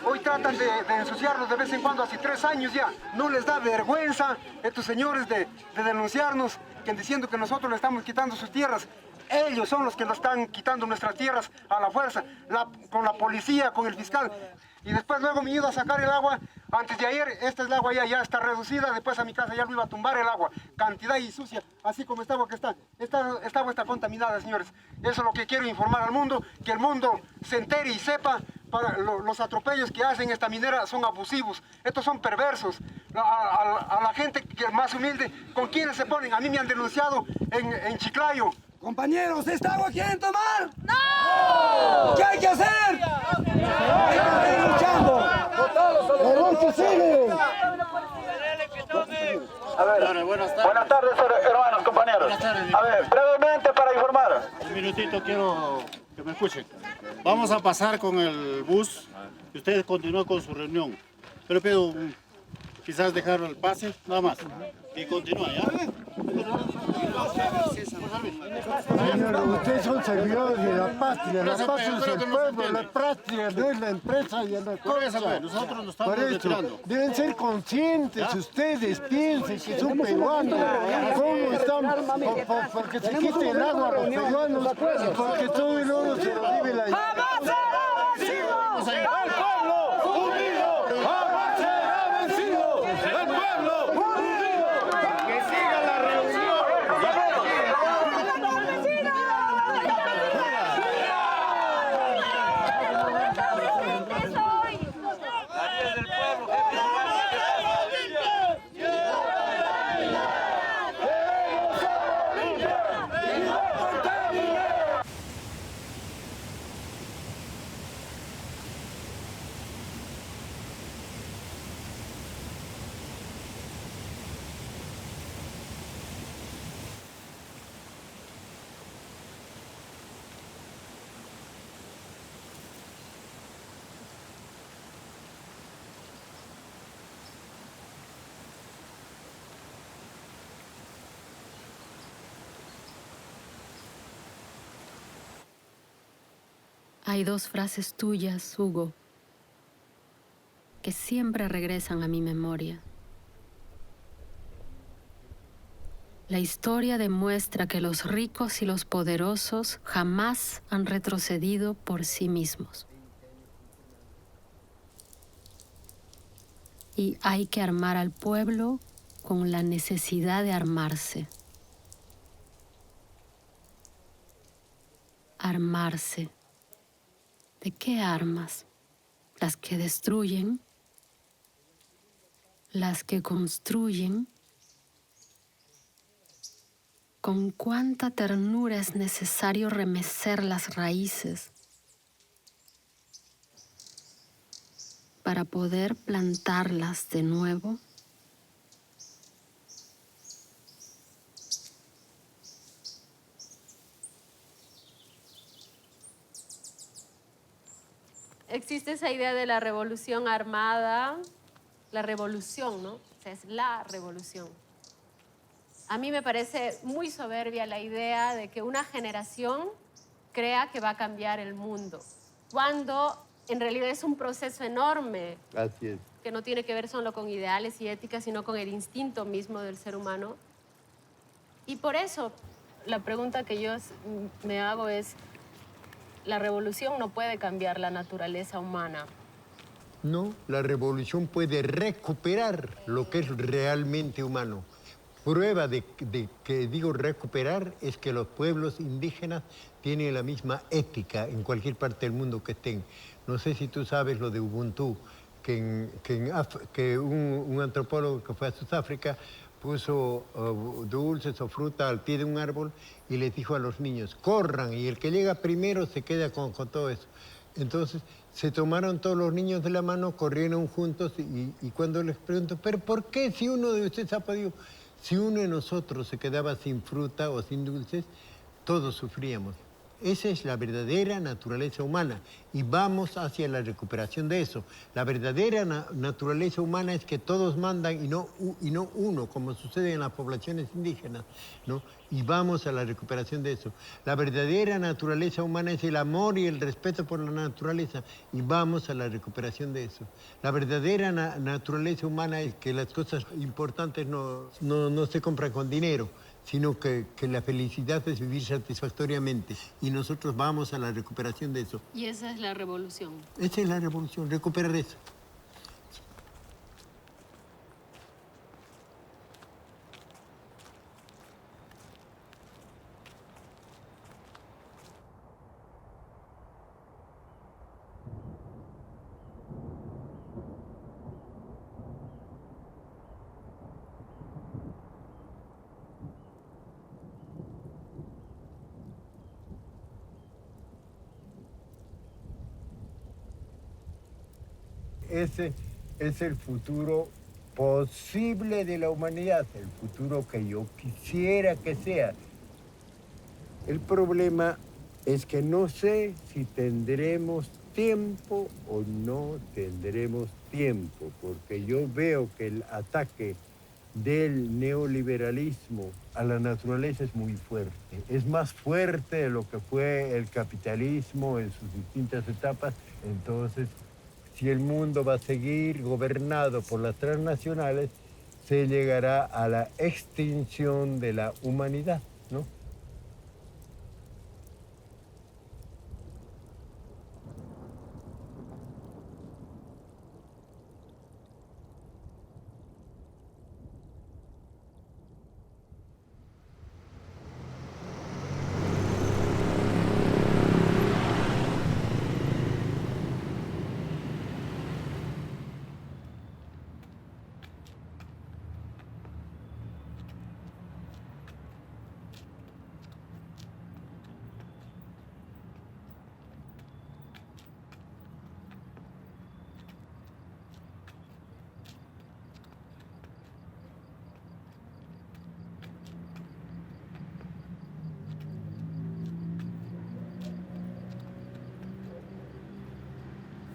Hoy tratan de ensuciarnos de vez en cuando, hace 3 años ya. No les da vergüenza estos señores de denunciarnos, diciendo que nosotros le estamos quitando sus tierras. Ellos son los que nos están quitando nuestras tierras a la fuerza, con la policía, con el fiscal. Y después luego me he ido a sacar el agua. Antes de ayer, esta es el agua ya está reducida. Después a mi casa ya lo iba a tumbar el agua. Cantidad y sucia, así como esta agua que está. Esta agua está contaminada, señores. Eso es lo que quiero informar al mundo, que el mundo se entere y sepa. Los atropellos que hacen esta minera son abusivos. Estos son perversos. A la gente que es más humilde, ¿con quiénes se ponen? A mí me han denunciado en Chiclayo. Compañeros, ¿esta agua quieren tomar? ¡No! ¿Qué hay que hacer? Hay que seguir luchando. ¡Derecho sigue! A ver, buenas tardes, hermanos, compañeros. Buenas tardes. A ver, brevemente para informar. Un minutito, quiero que me escuchen. Vamos a pasar con el bus y ustedes continúen con su reunión. Yo le pido quizás dejar el pase, nada más. Y continúa, ¿ya? Señor, ustedes son servidores de la patria. La patria es el pueblo, la patria no es la empresa y la cosa. Nosotros nos estamos Por eso, retirando. deben ser conscientes ustedes, piensen que son peruanos. ¿Cómo están? Porque se quite el agua a los peruanos, porque todo el oro se lo vive la llave. ¡El pueblo unido jamás será vencido! ¡El pueblo unido! ¡Que siga la reunión! Hay dos frases tuyas, Hugo, que siempre regresan a mi memoria. La historia demuestra que los ricos y los poderosos jamás han retrocedido por sí mismos. Y hay que armar al pueblo con la necesidad de armarse. Armarse. ¿De qué armas? ¿Las que destruyen? ¿Las que construyen? ¿Con cuánta ternura es necesario remecer las raíces para poder plantarlas de nuevo? Existe esa idea de la revolución armada, la revolución, ¿no? O sea, es la revolución. A mí me parece muy soberbia la idea de que una generación crea que va a cambiar el mundo, cuando en realidad es un proceso enorme. Así es. Que no tiene que ver solo con ideales y éticas, sino con el instinto mismo del ser humano. Y por eso, la pregunta que yo me hago es, la revolución no puede cambiar la naturaleza humana. No, la revolución puede recuperar lo que es realmente humano. Prueba de que digo recuperar es que los pueblos indígenas tienen la misma ética en cualquier parte del mundo que estén. No sé si tú sabes lo de Ubuntu, que un antropólogo que fue a Sudáfrica puso dulces o fruta al pie de un árbol y les dijo a los niños, corran, y el que llega primero se queda con todo eso. Entonces se tomaron todos los niños de la mano, corrieron juntos y cuando les pregunto, ¿pero por qué si uno de ustedes ha podido? Si uno de nosotros se quedaba sin fruta o sin dulces, todos sufríamos. Esa es la verdadera naturaleza humana y vamos hacia la recuperación de eso. La verdadera naturaleza humana es que todos mandan y no uno, como sucede en las poblaciones indígenas, ¿no? Y vamos a la recuperación de eso. La verdadera naturaleza humana es el amor y el respeto por la naturaleza y vamos a la recuperación de eso. La verdadera naturaleza humana es que las cosas importantes no se compran con dinero, sino que la felicidad es vivir satisfactoriamente. Y nosotros vamos a la recuperación de eso. Y esa es la revolución. Esa es la revolución, recuperar eso. Ese es el futuro posible de la humanidad, el futuro que yo quisiera que sea. El problema es que no sé si tendremos tiempo o no tendremos tiempo, porque yo veo que el ataque del neoliberalismo a la naturaleza es muy fuerte. Es más fuerte de lo que fue el capitalismo en sus distintas etapas. Entonces, si el mundo va a seguir gobernado por las transnacionales, se llegará a la extinción de la humanidad, ¿no?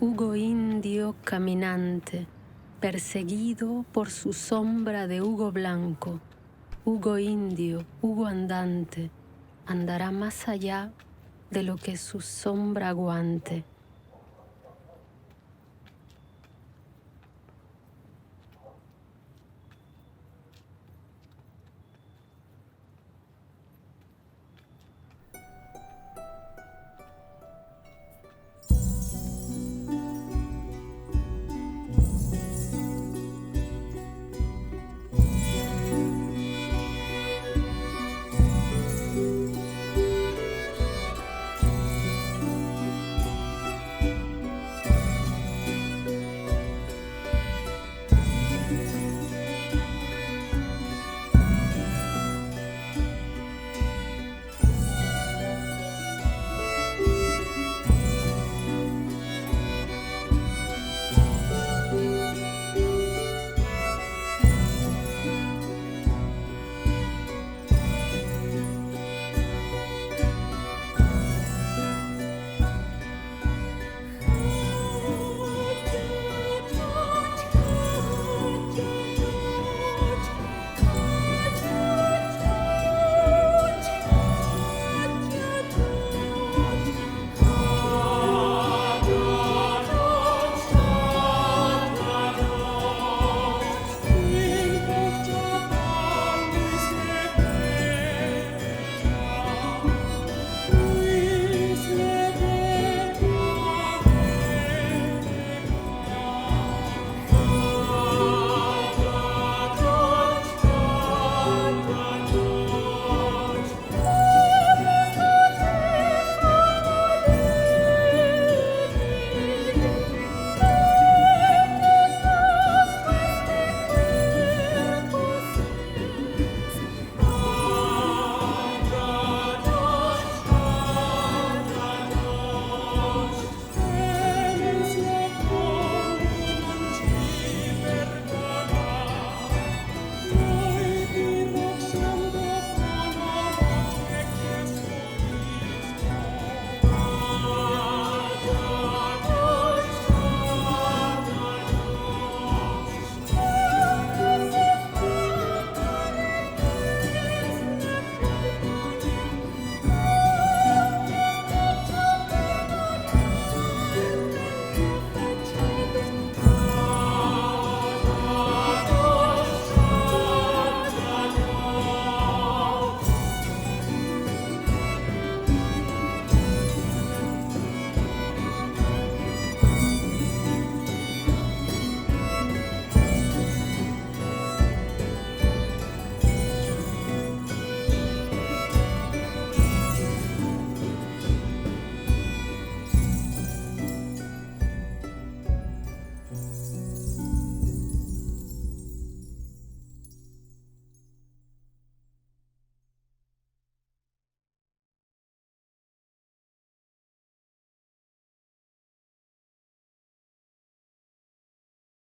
Hugo indio caminante, perseguido por su sombra de Hugo blanco. Hugo indio, Hugo andante, andará más allá de lo que su sombra aguante.